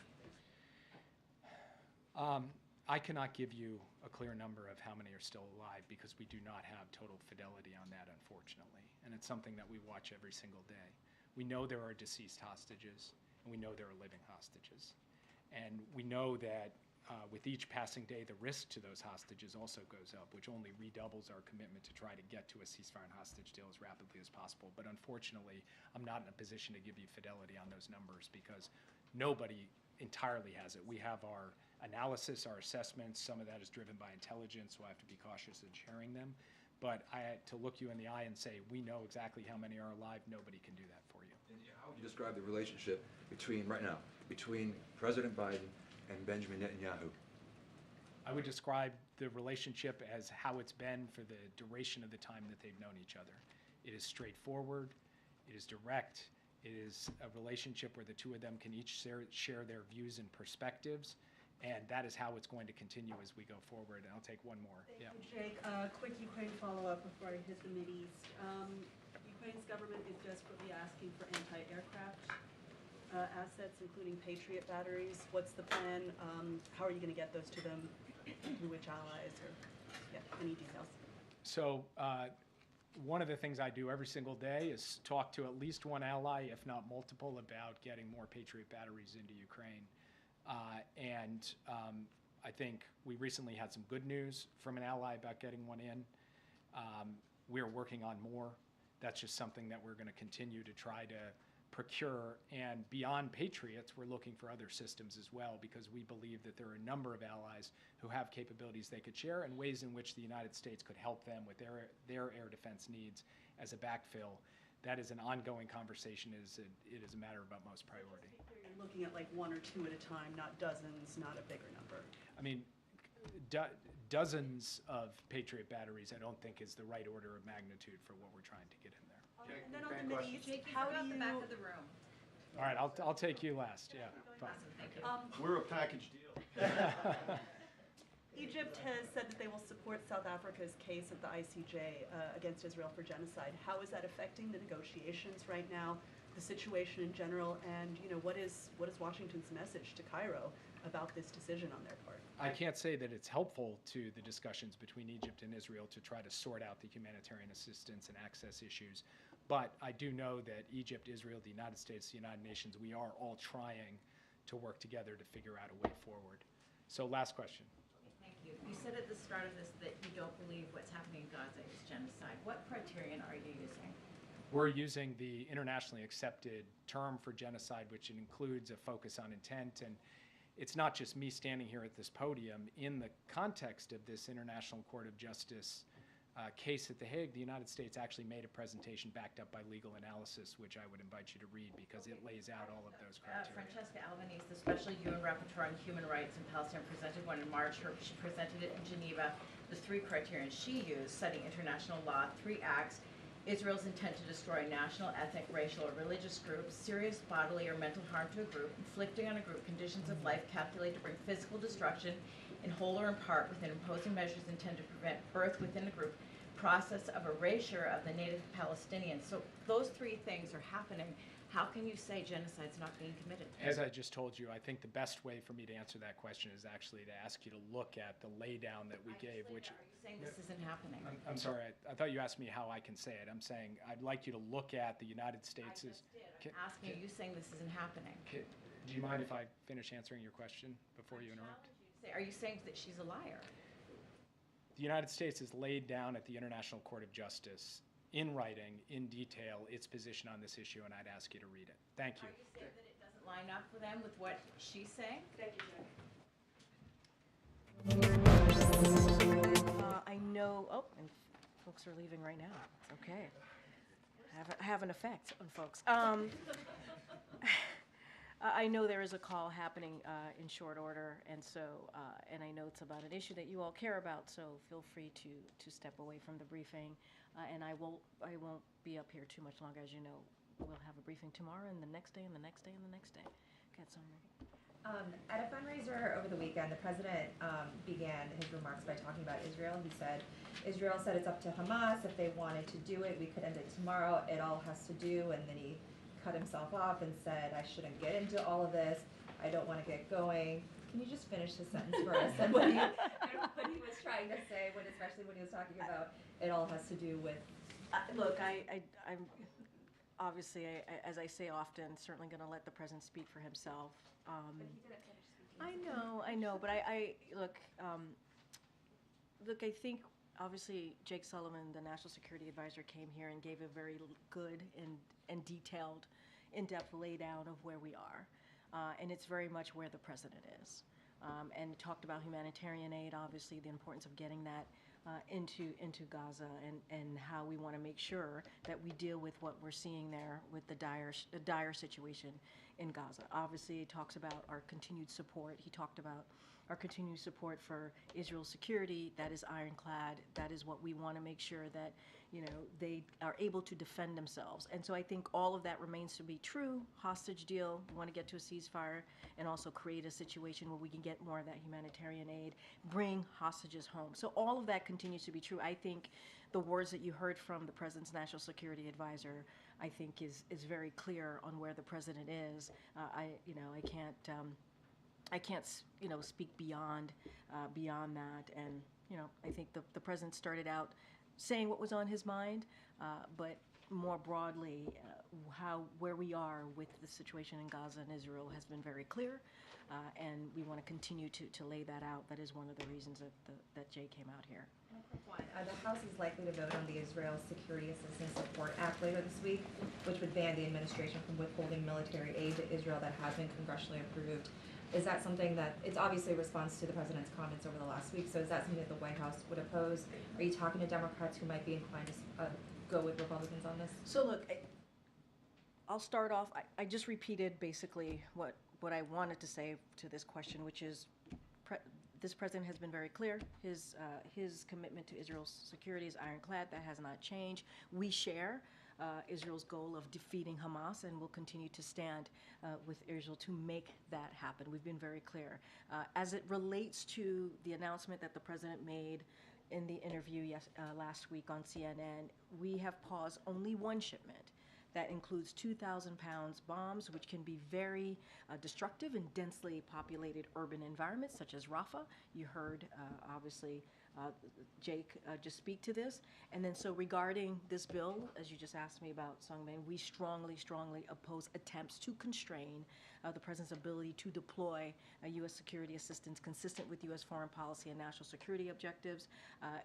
I cannot give you a clear number of how many are still alive because we do not have total fidelity on that, unfortunately. And it's something that we watch every single day. We know there are deceased hostages, and we know there are living hostages. And we know that with each passing day, the risk to those hostages also goes up, which only redoubles our commitment to try to get to a ceasefire and hostage deal as rapidly as possible. But unfortunately, I'm not in a position to give you fidelity on those numbers because nobody entirely has it. We have our analysis, our assessments. Some of that is driven by intelligence, so I have to be cautious in sharing them. But to look you in the eye and say, we know exactly how many are alive, nobody can do that for you. And how would you describe the relationship right now, between President Biden and Benjamin Netanyahu? I would describe the relationship as how it's been for the duration of the time that they've known each other. It is straightforward, it is direct, it is a relationship where the two of them can each share their views and perspectives, and that is how it's going to continue as we go forward. And I'll take one more. Thank you, Jake. Quick Ukraine follow-up before I hit the Mideast. Ukraine's government is desperately asking for anti-aircraft assets, including Patriot batteries. What's the plan? How are you going to get those to them? Through which allies? Or any details? So one of the things I do every single day is talk to at least one ally, if not multiple, about getting more Patriot batteries into Ukraine. I think we recently had some good news from an ally about getting one in. We're working on more. That's just something that we're going to continue to try to procure. And beyond Patriots, we're looking for other systems as well, because we believe that there are a number of allies who have capabilities they could share and ways in which the United States could help them with their air defense needs as a backfill. That is an ongoing conversation. It is a matter of utmost priority. You're looking at like one or two at a time, not dozens, not a bigger number. I mean, dozens of Patriot batteries I don't think is the right order of magnitude for what we're trying to get in there. And then on the Mideast, how do you... the back of the room. All right, I'll take you last. Yeah. Fine. Thank you. We're a package deal. Egypt has said that they will support South Africa's case at the ICJ against Israel for genocide. How is that affecting the negotiations right now, the situation in general, and what is Washington's message to Cairo about this decision on their part? I can't say that it's helpful to the discussions between Egypt and Israel to try to sort out the humanitarian assistance and access issues, but I do know that Egypt, Israel, the United States, the United Nations, we are all trying to work together to figure out a way forward. So last question. Thank you. You said at the start of this that you don't believe what's happening in Gaza is genocide. What criterion are you using? We're using the internationally accepted term for genocide, which includes a focus on intent. And it's not just me standing here at this podium. In the context of this International Court of Justice case at The Hague, the United States actually made a presentation backed up by legal analysis, which I would invite you to read because it lays out all of those criteria. Francesca Albanese, the Special UN Rapporteur on Human Rights in Palestine, presented one in March. She presented it in Geneva. The three criterion she used, citing international law, 3 acts: Israel's intent to destroy national, ethnic, racial, or religious groups, serious bodily or mental harm to a group, inflicting on a group conditions of life calculated to bring physical destruction in whole or in part within imposing measures intended to prevent birth within the group, process of erasure of the native Palestinians. So those 3 things are happening. How can you say genocide's not being committed? As I just told you, I think the best way for me to answer that question is actually to ask you to look at the laydown that we gave, which... Are you saying this isn't happening? I'm sorry, I thought you asked me how I can say it. I'm saying I'd like you to look at the United States' I just did. I'm asking you saying this isn't happening. Do you mind if I finish answering your question before you interrupt? Are you saying that she's a liar? The United States has laid down at the International Court of Justice in writing, in detail, its position on this issue, and I'd ask you to read it. Thank you. Are you saying that it doesn't line up for them with what she's saying? Thank you, I know, and folks are leaving right now. It's okay. I have an effect on folks. I know there is a call happening in short order, and so, and I know it's about an issue that you all care about, so feel free to step away from the briefing. And I won't be up here too much longer. As you know, we'll have a briefing tomorrow, and the next day, and the next day, and the next day. Got some. At a fundraiser over the weekend, the president began his remarks by talking about Israel. He said, Israel said it's up to Hamas. If they wanted to do it, we could end it tomorrow. It all has to do. And then he cut himself off and said, I shouldn't get into all of this. I don't want to get going. Can you just finish the sentence for us? And what he was trying to say, especially when he was talking about it all has to do with... Look, I'm obviously, as I say often, certainly going to let the president speak for himself. But he didn't finish speaking. I know, but look, I think obviously Jake Sullivan, the National Security Advisor, came here and gave a very good and detailed, in-depth laydown of where we are. and it's very much where the president is. And talked about humanitarian aid, obviously the importance of getting that into Gaza, and how we want to make sure that we deal with what we're seeing there with the dire situation in Gaza. Obviously, he talks about our continued support. He talked about our continued support for Israel's security. That is ironclad. That is what we want to make sure that, you know, they are able to defend themselves. And so I think all of that remains to be true. Hostage deal, we want to get to a ceasefire and also create a situation where we can get more of that humanitarian aid, bring hostages home. So all of that continues to be true. I think the words that you heard from the President's National Security Advisor, I think is very clear on where the President is. I can't speak beyond that. And, you know, I think the President started out saying what was on his mind, but more broadly, where we are with the situation in Gaza and Israel has been very clear, and we want to continue to lay that out. That is one of the reasons that Jay came out here. The House is likely to vote on the Israel Security Assistance Support Act later this week, which would ban the administration from withholding military aid to Israel that has been congressionally approved. Is that something that, it's obviously a response to the president's comments over the last week, so is that something that the White House would oppose? Are you talking to Democrats who might be inclined to go with Republicans on this? So look, I'll start off, I just repeated basically what I wanted to say to this question, which is this president has been very clear. His commitment to Israel's security is ironclad. That has not changed. We share Israel's goal of defeating Hamas, and will continue to stand with Israel to make that happen. We've been very clear. As it relates to the announcement that the president made in the interview last week on CNN, we have paused only one shipment. That includes 2,000 pounds bombs, which can be very destructive in densely populated urban environments such as Rafah. You heard, obviously, Jake just speak to this. And then so regarding this bill, as you just asked me about, Sungmin, we strongly, strongly oppose attempts to constrain the president's ability to deploy U.S. security assistance consistent with U.S. foreign policy and national security objectives.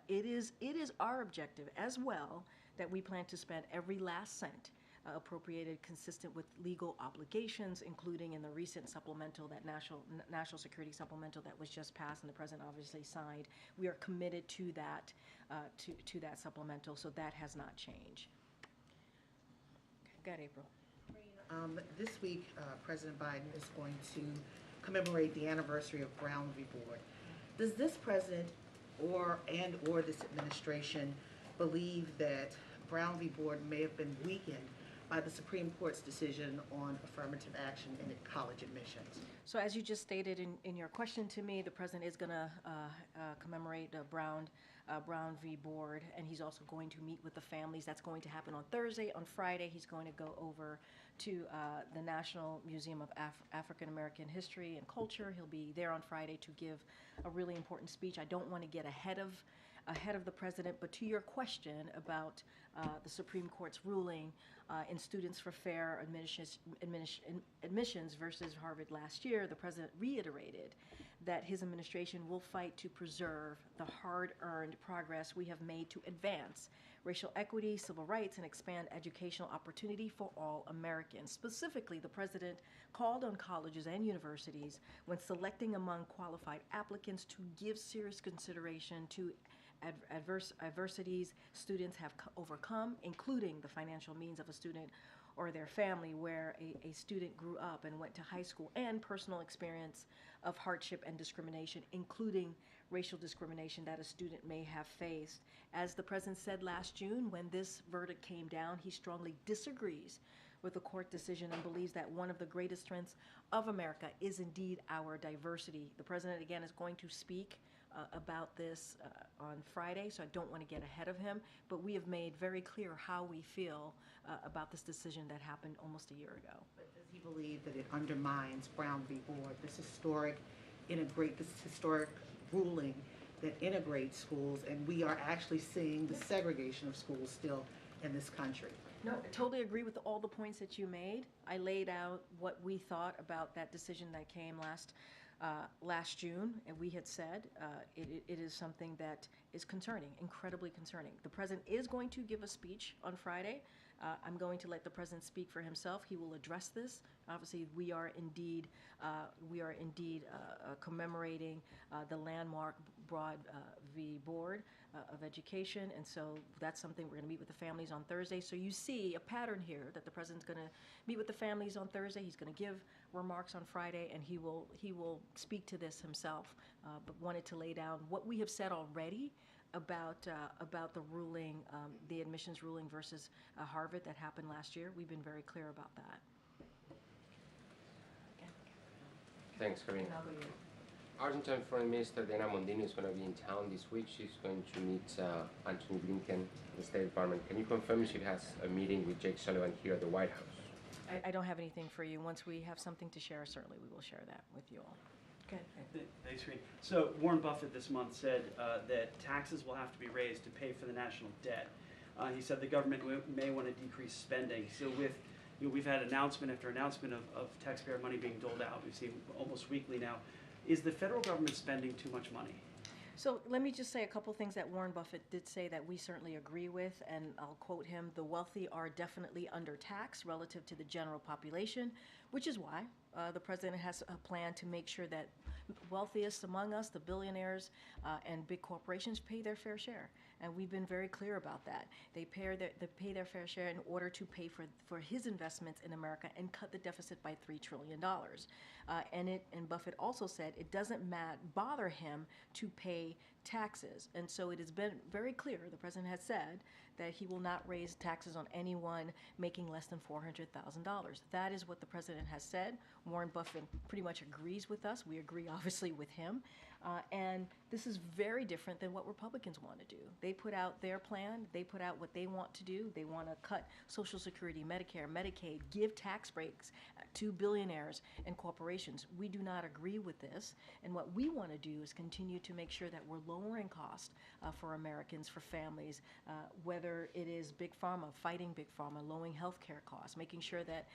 It is our objective as well that we plan to spend every last cent appropriated consistent with legal obligations, including in the recent supplemental, that national security supplemental that was just passed and the president obviously signed. We are committed to that to that supplemental, so that has not changed. Okay, go ahead, April. This week, President Biden is going to commemorate the anniversary of Brown v. Board. Does this president or this administration believe that Brown v. Board may have been weakened by the Supreme Court's decision on affirmative action in college admissions? So as you just stated in your question to me, the president is going to commemorate Brown v. Board, and he's also going to meet with the families. That's going to happen on Thursday. On Friday, he's going to go over to the National Museum of African American History and Culture. He'll be there on Friday to give a really important speech. I don't want to get ahead of the president, but to your question about the Supreme Court's ruling in Students for Fair Admissions versus Harvard last year, the president reiterated that his administration will fight to preserve the hard-earned progress we have made to advance racial equity, civil rights, and expand educational opportunity for all Americans. Specifically, the president called on colleges and universities when selecting among qualified applicants to give serious consideration to adversities students have overcome, including the financial means of a student or their family where a student grew up and went to high school, and personal experience of hardship and discrimination, including racial discrimination that a student may have faced. As the president said last June, when this verdict came down, he strongly disagrees with the court decision and believes that one of the greatest strengths of America is indeed our diversity. The president, again, is going to speak about this on Friday, so I don't want to get ahead of him, but we have made very clear how we feel about this decision that happened almost a year ago. But does he believe that it undermines Brown v. Board, this historic ruling that integrates schools, and we are actually seeing the segregation of schools still in this country? No, I totally agree with all the points that you made. I laid out what we thought about that decision that came last June, and we had said it is something that is concerning, incredibly concerning. The president is going to give a speech on Friday. I'm going to let the president speak for himself. He will address this. Obviously, we are indeed commemorating the landmark Broad v. Board of Education, and so that's something we're going to meet with the families on Thursday. So you see a pattern here that the president's going to meet with the families on Thursday. He's going to give remarks on Friday, and he will speak to this himself. But wanted to lay down what we have said already about the ruling, the admissions ruling versus Harvard that happened last year. We've been very clear about that. Thanks, Karine. Argentine Foreign Minister Diana Mondino is going to be in town this week. She's going to meet Antony Blinken in the State Department. Can you confirm she has a meeting with Jake Sullivan here at the White House? I don't have anything for you. Once we have something to share, certainly we will share that with you all. Okay. Thanks, Karine. So Warren Buffett this month said that taxes will have to be raised to pay for the national debt. He said the government may want to decrease spending. So we've had announcement after announcement of taxpayer money being doled out. We've seen almost weekly now. Is the federal government spending too much money? So let me just say a couple things that Warren Buffett did say that we certainly agree with, and I'll quote him: "The wealthy are definitely undertaxed relative to the general population," which is why the president has a plan to make sure that wealthiest among us, the billionaires and big corporations, pay their fair share. And we've been very clear about that. They pay their fair share in order to pay for his investments in America and cut the deficit by $3 trillion. And Buffett also said it doesn't bother him to pay taxes. And so it has been very clear, the president has said, that he will not raise taxes on anyone making less than $400,000. That is what the president has said. Warren Buffett pretty much agrees with us. We agree, obviously, with him. And this is very different than what Republicans want to do. They put out their plan. They put out what they want to do. They want to cut Social Security, Medicare, Medicaid, give tax breaks to billionaires and corporations. We do not agree with this. And what we want to do is continue to make sure that we're lowering costs for Americans, for families, whether it is Big Pharma, fighting Big Pharma, lowering health care costs, making sure that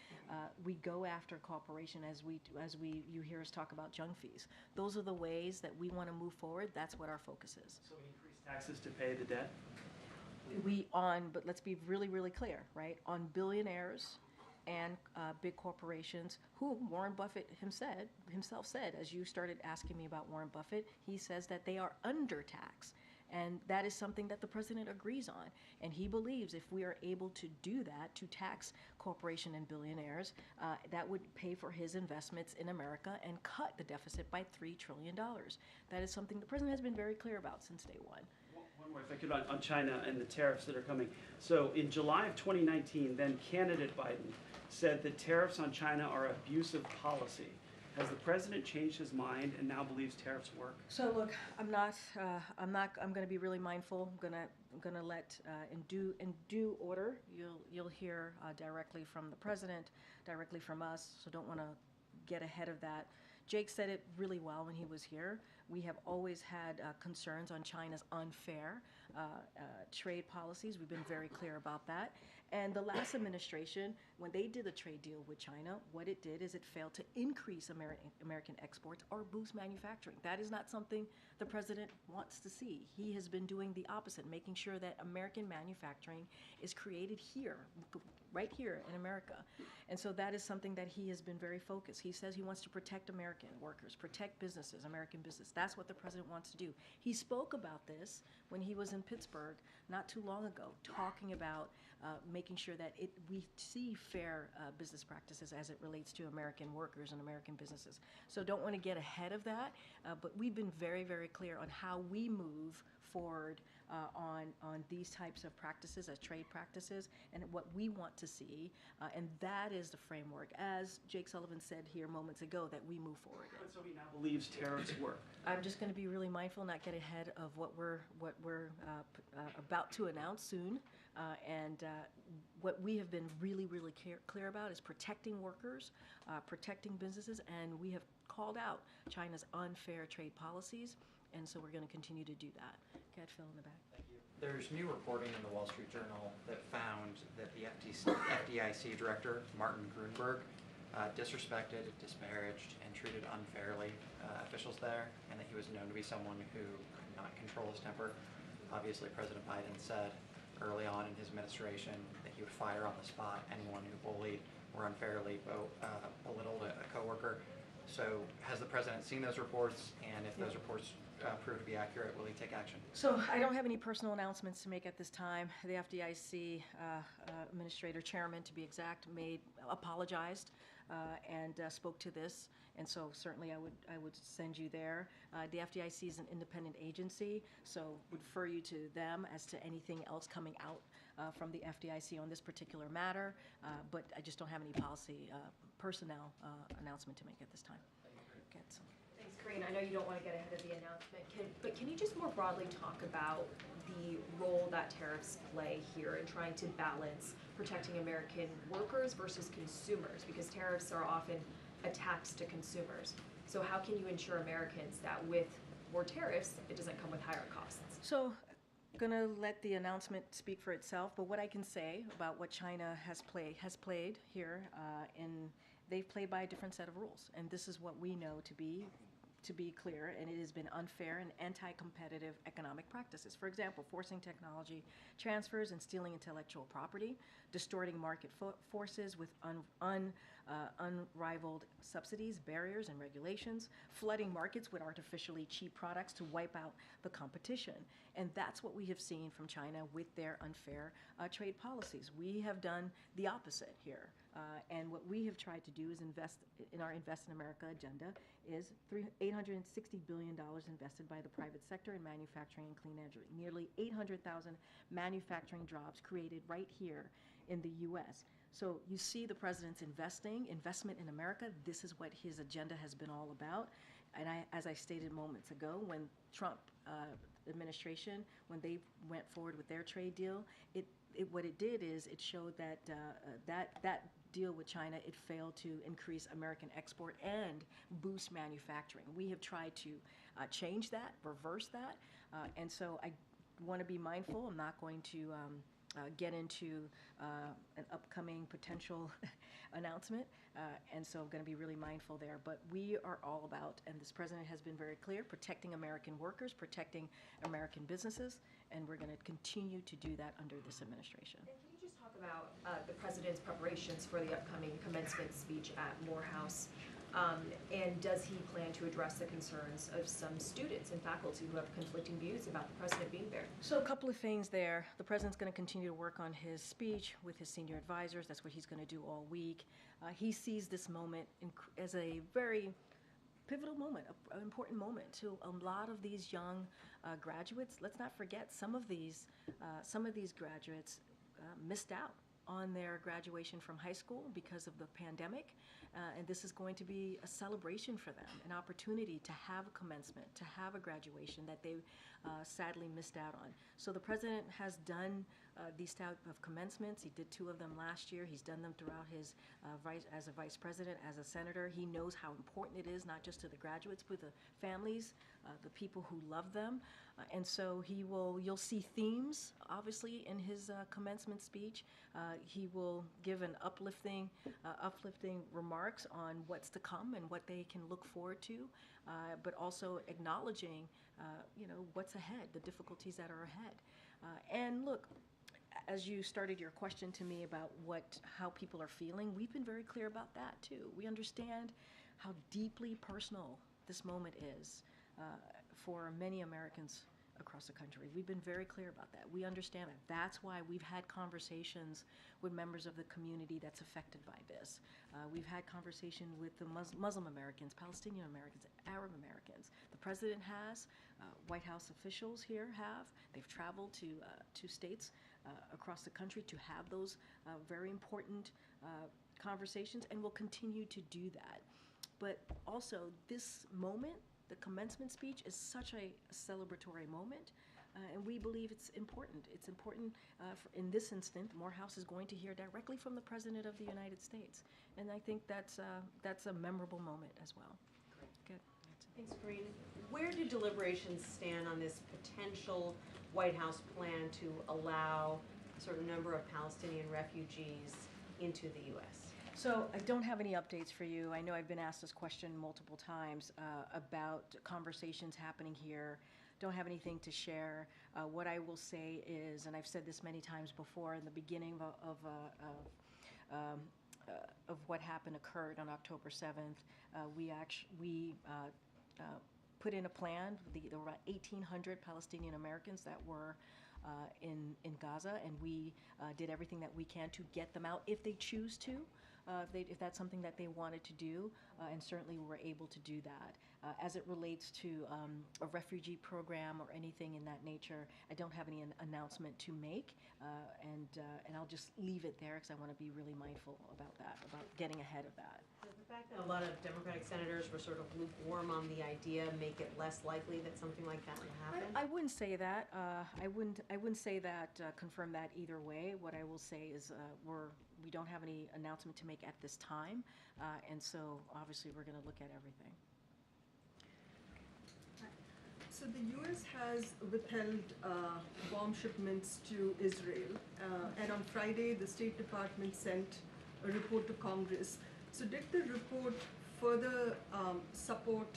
we go after corporation as you hear us talk about junk fees. Those are the ways that we want to move forward. That's what our focus is. So increase taxes to pay the debt? But let's be really, really clear, right? On billionaires and big corporations, who Warren Buffett himself said, as you started asking me about Warren Buffett, he says that they are undertaxed. And that is something that the president agrees on. And he believes if we are able to do that, to tax corporation and billionaires, that would pay for his investments in America and cut the deficit by $3 trillion. That is something the president has been very clear about since day one. One more, if I could, on China and the tariffs that are coming. So in July of 2019, then candidate Biden said that tariffs on China are abusive policy. Has the president changed his mind and now believes tariffs work? So look, I'm going to be really mindful. I'm going to let in due order. You'll hear directly from the president, directly from us. So don't want to get ahead of that. Jake said it really well when he was here. We have always had concerns on China's unfair trade policies. We've been very clear about that. And the last administration, when they did a trade deal with China, what it did is it failed to increase American exports or boost manufacturing. That is not something the president wants to see. He has been doing the opposite, making sure that American manufacturing is created here, right here in America. And so that is something that he has been very focused. He says he wants to protect American workers, protect businesses, American business. That's what the president wants to do. He spoke about this when he was in Pittsburgh not too long ago, talking about making sure that we see fair business practices as it relates to American workers and American businesses. So don't want to get ahead of that, but we've been very, very clear on how we move forward on these types of practices as trade practices and what we want to see, and that is the framework, as Jake Sullivan said here moments ago, that we move forward in. So he now believes tariffs work. I'm just going to be really mindful, not get ahead of what we're about to announce soon, and what we have been really, really clear about is protecting workers, protecting businesses, and we have called out China's unfair trade policies, and so we're going to continue to do that. Go ahead, Phil, in the back. Thank you. There's new reporting in the Wall Street Journal that found that the FDIC director, Martin Grunberg, disrespected, disparaged, and treated unfairly officials there, and that he was known to be someone who could not control his temper. Obviously, President Biden said early on in his administration that he would fire on the spot anyone who bullied or unfairly belittled a coworker. So has the president seen those reports, and if those reports prove to be accurate, will he take action? So I don't have any personal announcements to make at this time. The FDIC administrator, chairman to be exact, apologized and spoke to this, and so certainly I would send you there. The FDIC is an independent agency, so would refer you to them as to anything else coming out from the FDIC on this particular matter, but I just don't have any policy personnel announcement to make at this time. Thanks, Karine. I know you don't want to get ahead of the announcement, but can you just more broadly talk about the role that tariffs play here in trying to balance protecting American workers versus consumers? Because tariffs are often a tax to consumers. So how can you ensure Americans that with more tariffs, it doesn't come with higher costs? So going to let the announcement speak for itself, but what I can say about what China has played here, they've played by a different set of rules, and this is what we know to be clear, and it has been unfair and anti-competitive economic practices. For example, forcing technology transfers and stealing intellectual property, distorting market forces with unrivaled subsidies, barriers, and regulations, flooding markets with artificially cheap products to wipe out the competition. And that's what we have seen from China with their unfair trade policies. We have done the opposite here. And what we have tried to do is invest in our Invest in America agenda is $860 billion invested by the private sector in manufacturing and clean energy. Nearly 800,000 manufacturing jobs created right here in the U.S. So you see the president's investment in America. This is what his agenda has been all about. And as I stated moments ago, when Trump administration, when they went forward with their trade deal, what it did is it showed that that deal with China, it failed to increase American export and boost manufacturing. We have tried to change that, reverse that, and so I want to be mindful. I'm not going to get into an upcoming potential announcement, and so I'm going to be really mindful there. But we are all about, and this president has been very clear, protecting American workers, protecting American businesses, and we're going to continue to do that under this administration. And can you just talk about the president's preparations for the upcoming commencement speech at Morehouse? And does he plan to address the concerns of some students and faculty who have conflicting views about the president being there? So a couple of things there. The president's going to continue to work on his speech with his senior advisors. That's what he's going to do all week. He sees this moment as a very pivotal moment, an important moment to a lot of these young graduates. Let's not forget some of these graduates missed out on their graduation from high school because of the pandemic, and this is going to be a celebration for them, an opportunity to have a commencement, to have a graduation that they sadly missed out on. So the president has done these type of commencements. He did 2 of them last year. He's done them throughout his as a vice president, as a senator. He knows how important it is, not just to the graduates, but the families, the people who love them. And so you'll see themes, obviously, in his commencement speech. He will give an uplifting remarks on what's to come and what they can look forward to, but also acknowledging, what's ahead, the difficulties that are ahead. And look, as you started your question to me about how people are feeling, we've been very clear about that too. We understand how deeply personal this moment is for many Americans across the country. We've been very clear about that. We understand it. That's why we've had conversations with members of the community that's affected by this. We've had conversation with the Muslim Americans, Palestinian Americans, Arab Americans. The president has, White House officials here have. They've traveled to states across the country to have those very important conversations, and will continue to do that. But also, this moment, the commencement speech, is such a celebratory moment, and we believe it's important. It's important in this instant. Morehouse is going to hear directly from the President of the United States, and I think that's a memorable moment as well. Good. Thanks, Karine. Where do deliberations stand on this potential White House plan to allow a certain number of Palestinian refugees into the U.S.? So I don't have any updates for you. I know I've been asked this question multiple times about conversations happening here. Don't have anything to share. What I will say is, and I've said this many times before, in the beginning of what happened occurred on October 7th, we put in a plan. There were about 1,800 Palestinian Americans that were in Gaza, and we did everything that we can to get them out if they choose to. If that's something that they wanted to do, and certainly we're able to do that. As it relates to a refugee program or anything in that nature, I don't have any announcement to make, and I'll just leave it there because I want to be really mindful about that, about getting ahead of that. Does the fact that a lot of Democratic senators were sort of lukewarm on the idea make it less likely that something like that would happen? I wouldn't say that. I wouldn't say that. Confirm that either way. What I will say is we don't have any announcement to make at this time, and so obviously we're going to look at everything. So the U.S. has withheld bomb shipments to Israel, and on Friday the State Department sent a report to Congress. So did the report further support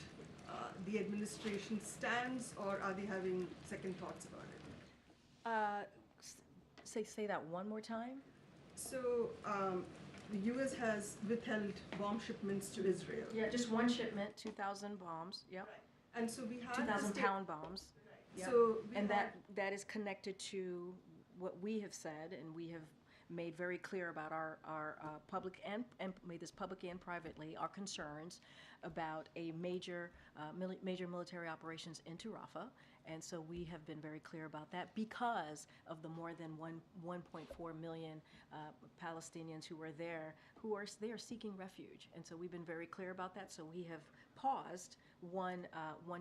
the administration's stance, or are they having second thoughts about it? Say that one more time. So the U.S. has withheld bomb shipments to Israel. Yeah, just one shipment, 2,000 bombs. Yep. Right. And so we had 2,000 pound bombs. Right. Yep. So and that is connected to what we have said, and we have made very clear about our public and made this publicly and privately, our concerns about a major military operations into Rafah. And so we have been very clear about that because of the more than 1.4 million Palestinians who are there, they are seeking refuge. And so we've been very clear about that. So we have paused one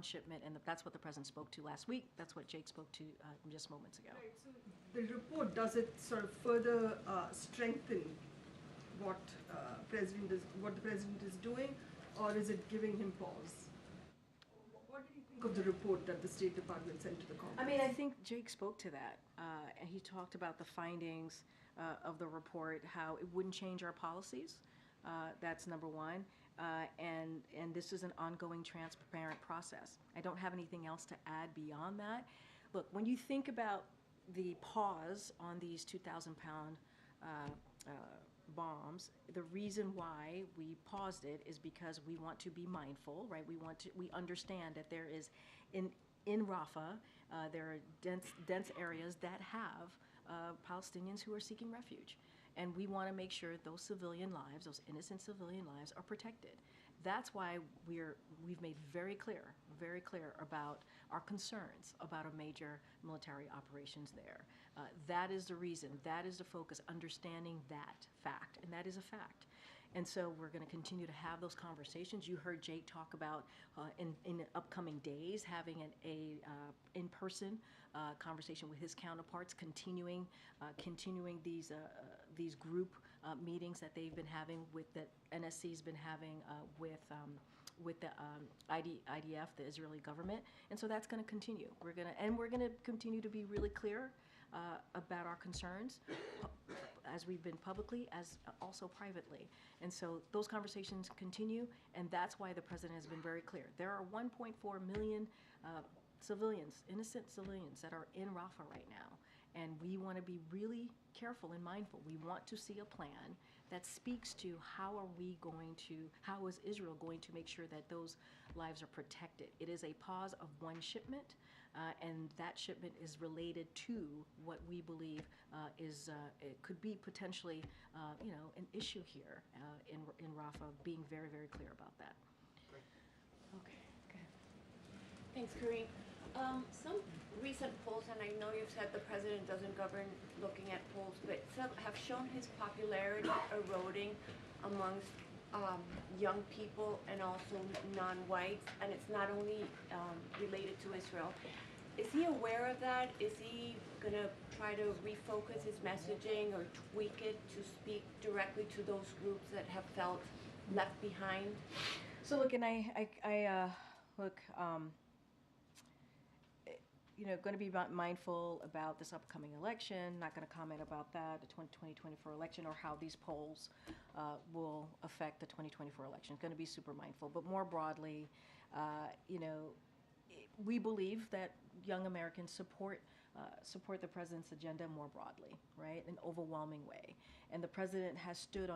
shipment, and that's what the president spoke to last week. That's what Jake spoke to just moments ago. Right, so the report, does it sort of further strengthen what the president is doing, or is it giving him pause? What did you think of the report that the State Department sent to the Congress? I mean, I think Jake spoke to that, and he talked about the findings of the report, how it wouldn't change our policies. That's number one. And this is an ongoing, transparent process. I don't have anything else to add beyond that. Look, when you think about the pause on these 2,000 pound bombs, the reason why we paused it is because we want to be mindful, right? We understand that there is, in Rafah, there are dense areas that have Palestinians who are seeking refuge. And we want to make sure those civilian lives, those innocent civilian lives, are protected. That's why we've made very clear about our concerns about a major military operations there. That is the reason, that is the focus, understanding that fact, and that is a fact. And so we're going to continue to have those conversations. You heard Jake talk about in the upcoming days having an in-person conversation with his counterparts, continuing these group meetings that they've been having that NSC's been having with the IDF, the Israeli government, and so that's going to continue. We're going to continue to be really clear about our concerns, as we've been publicly, as also privately. And so those conversations continue, and that's why the president has been very clear. There are 1.4 million civilians, innocent civilians, that are in Rafah right now. And we want to be really careful and mindful. We want to see a plan that speaks to how is Israel going to make sure that those lives are protected. It is a pause of one shipment, and that shipment is related to what we believe it could be potentially, an issue here in Rafah. Being very, very clear about that. Great. Okay. Go ahead. Thanks, Karine. Some recent polls, and I know you've said the president doesn't govern looking at polls, but some have shown his popularity eroding amongst young people and also non-whites, and it's not only related to Israel. Is he aware of that? Is he going to try to refocus his messaging or tweak it to speak directly to those groups that have felt left behind? So look, and going to be mindful about this upcoming election, not going to comment about that, the 2024 election, or how these polls will affect the 2024 election. Going to be super mindful. But more broadly, we believe that young Americans support the president's agenda more broadly, right, in an overwhelming way. And the president has stood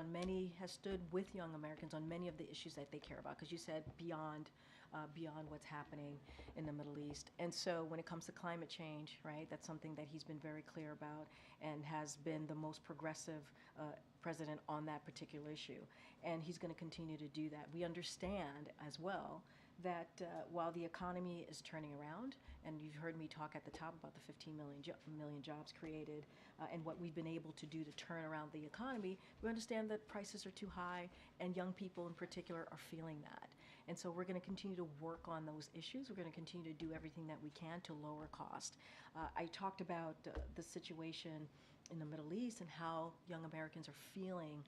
with young Americans on many of the issues that they care about, because you said beyond what's happening in the Middle East. And so when it comes to climate change, right, that's something that he's been very clear about and has been the most progressive president on that particular issue. And he's going to continue to do that. We understand as well that while the economy is turning around, and you've heard me talk at the top about the 15 million jobs created and what we've been able to do to turn around the economy, we understand that prices are too high, and young people in particular are feeling that. And so we're going to continue to work on those issues. We're going to continue to do everything that we can to lower cost. I talked about the situation in the Middle East and how young Americans are feeling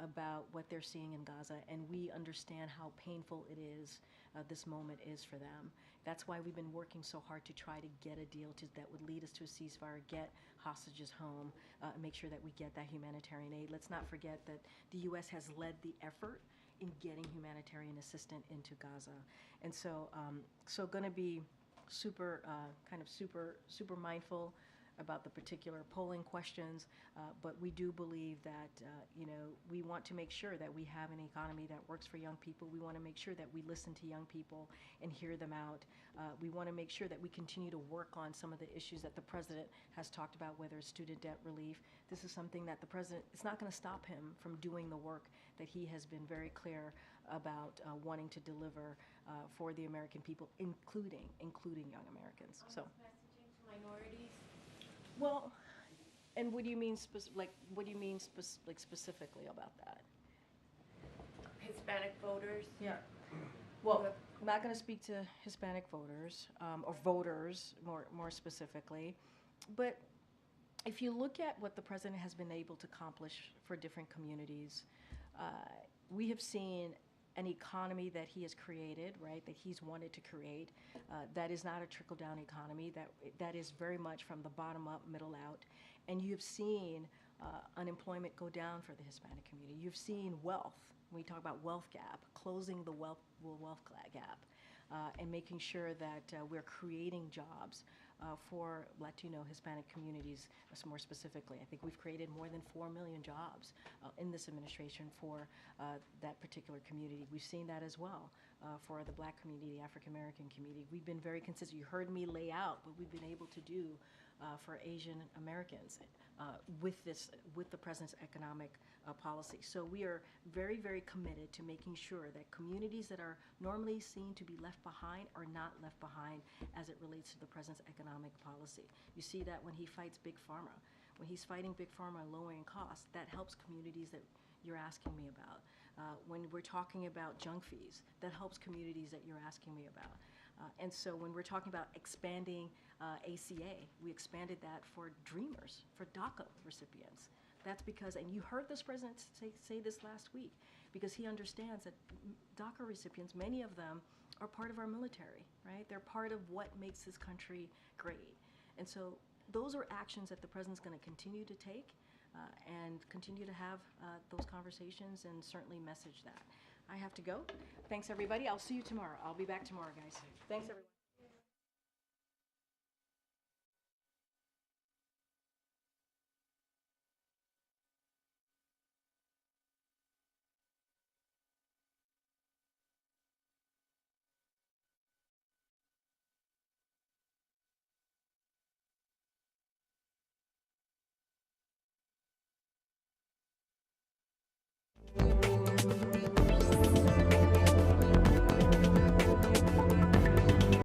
about what they're seeing in Gaza, and we understand how painful it is, this moment is for them. That's why we've been working so hard to try to get a deal that would lead us to a ceasefire, get hostages home, and make sure that we get that humanitarian aid. Let's not forget that the U.S. has led the effort in getting humanitarian assistance into Gaza. And so, going to be super mindful about the particular polling questions, but we do believe that we want to make sure that we have an economy that works for young people. We want to make sure that we listen to young people and hear them out. We want to make sure that we continue to work on some of the issues that the president has talked about, whether it's student debt relief. This is something that the president, it's not going to stop him from doing the work that he has been very clear about wanting to deliver for the American people, including young Americans. So. Messaging to minorities. Well, and what do you mean specifically about that? Hispanic voters. Yeah. Well, I'm not going to speak to Hispanic voters or voters more specifically, but if you look at what the president has been able to accomplish for different communities, we have seen an economy that he has created, right, that he's wanted to create, that is not a trickle-down economy, that is very much from the bottom up, middle out. And you've seen unemployment go down for the Hispanic community. You've seen wealth, when we talk about wealth gap, closing the wealth gap, and making sure that we're creating jobs for Latino, Hispanic communities more specifically. I think we've created more than 4 million jobs in this administration for that particular community. We've seen that as well for the Black community, the African American community. We've been very consistent. You heard me lay out what we've been able to do for Asian Americans with the president's economic policy. So we are very, very committed to making sure that communities that are normally seen to be left behind are not left behind as it relates to the president's economic policy. You see that when he fights Big Pharma. When he's fighting Big Pharma and lowering costs, that helps communities that you're asking me about. When we're talking about junk fees, that helps communities that you're asking me about. And so when we're talking about expanding ACA, we expanded that for Dreamers, for DACA recipients. That's because, and you heard this president say this last week, because he understands that DACA recipients, many of them are part of our military, right? They're part of what makes this country great. And so those are actions that the president's going to continue to take and continue to have those conversations and certainly message that. I have to go. Thanks, everybody. I'll see you tomorrow. I'll be back tomorrow, guys. Thanks, everyone.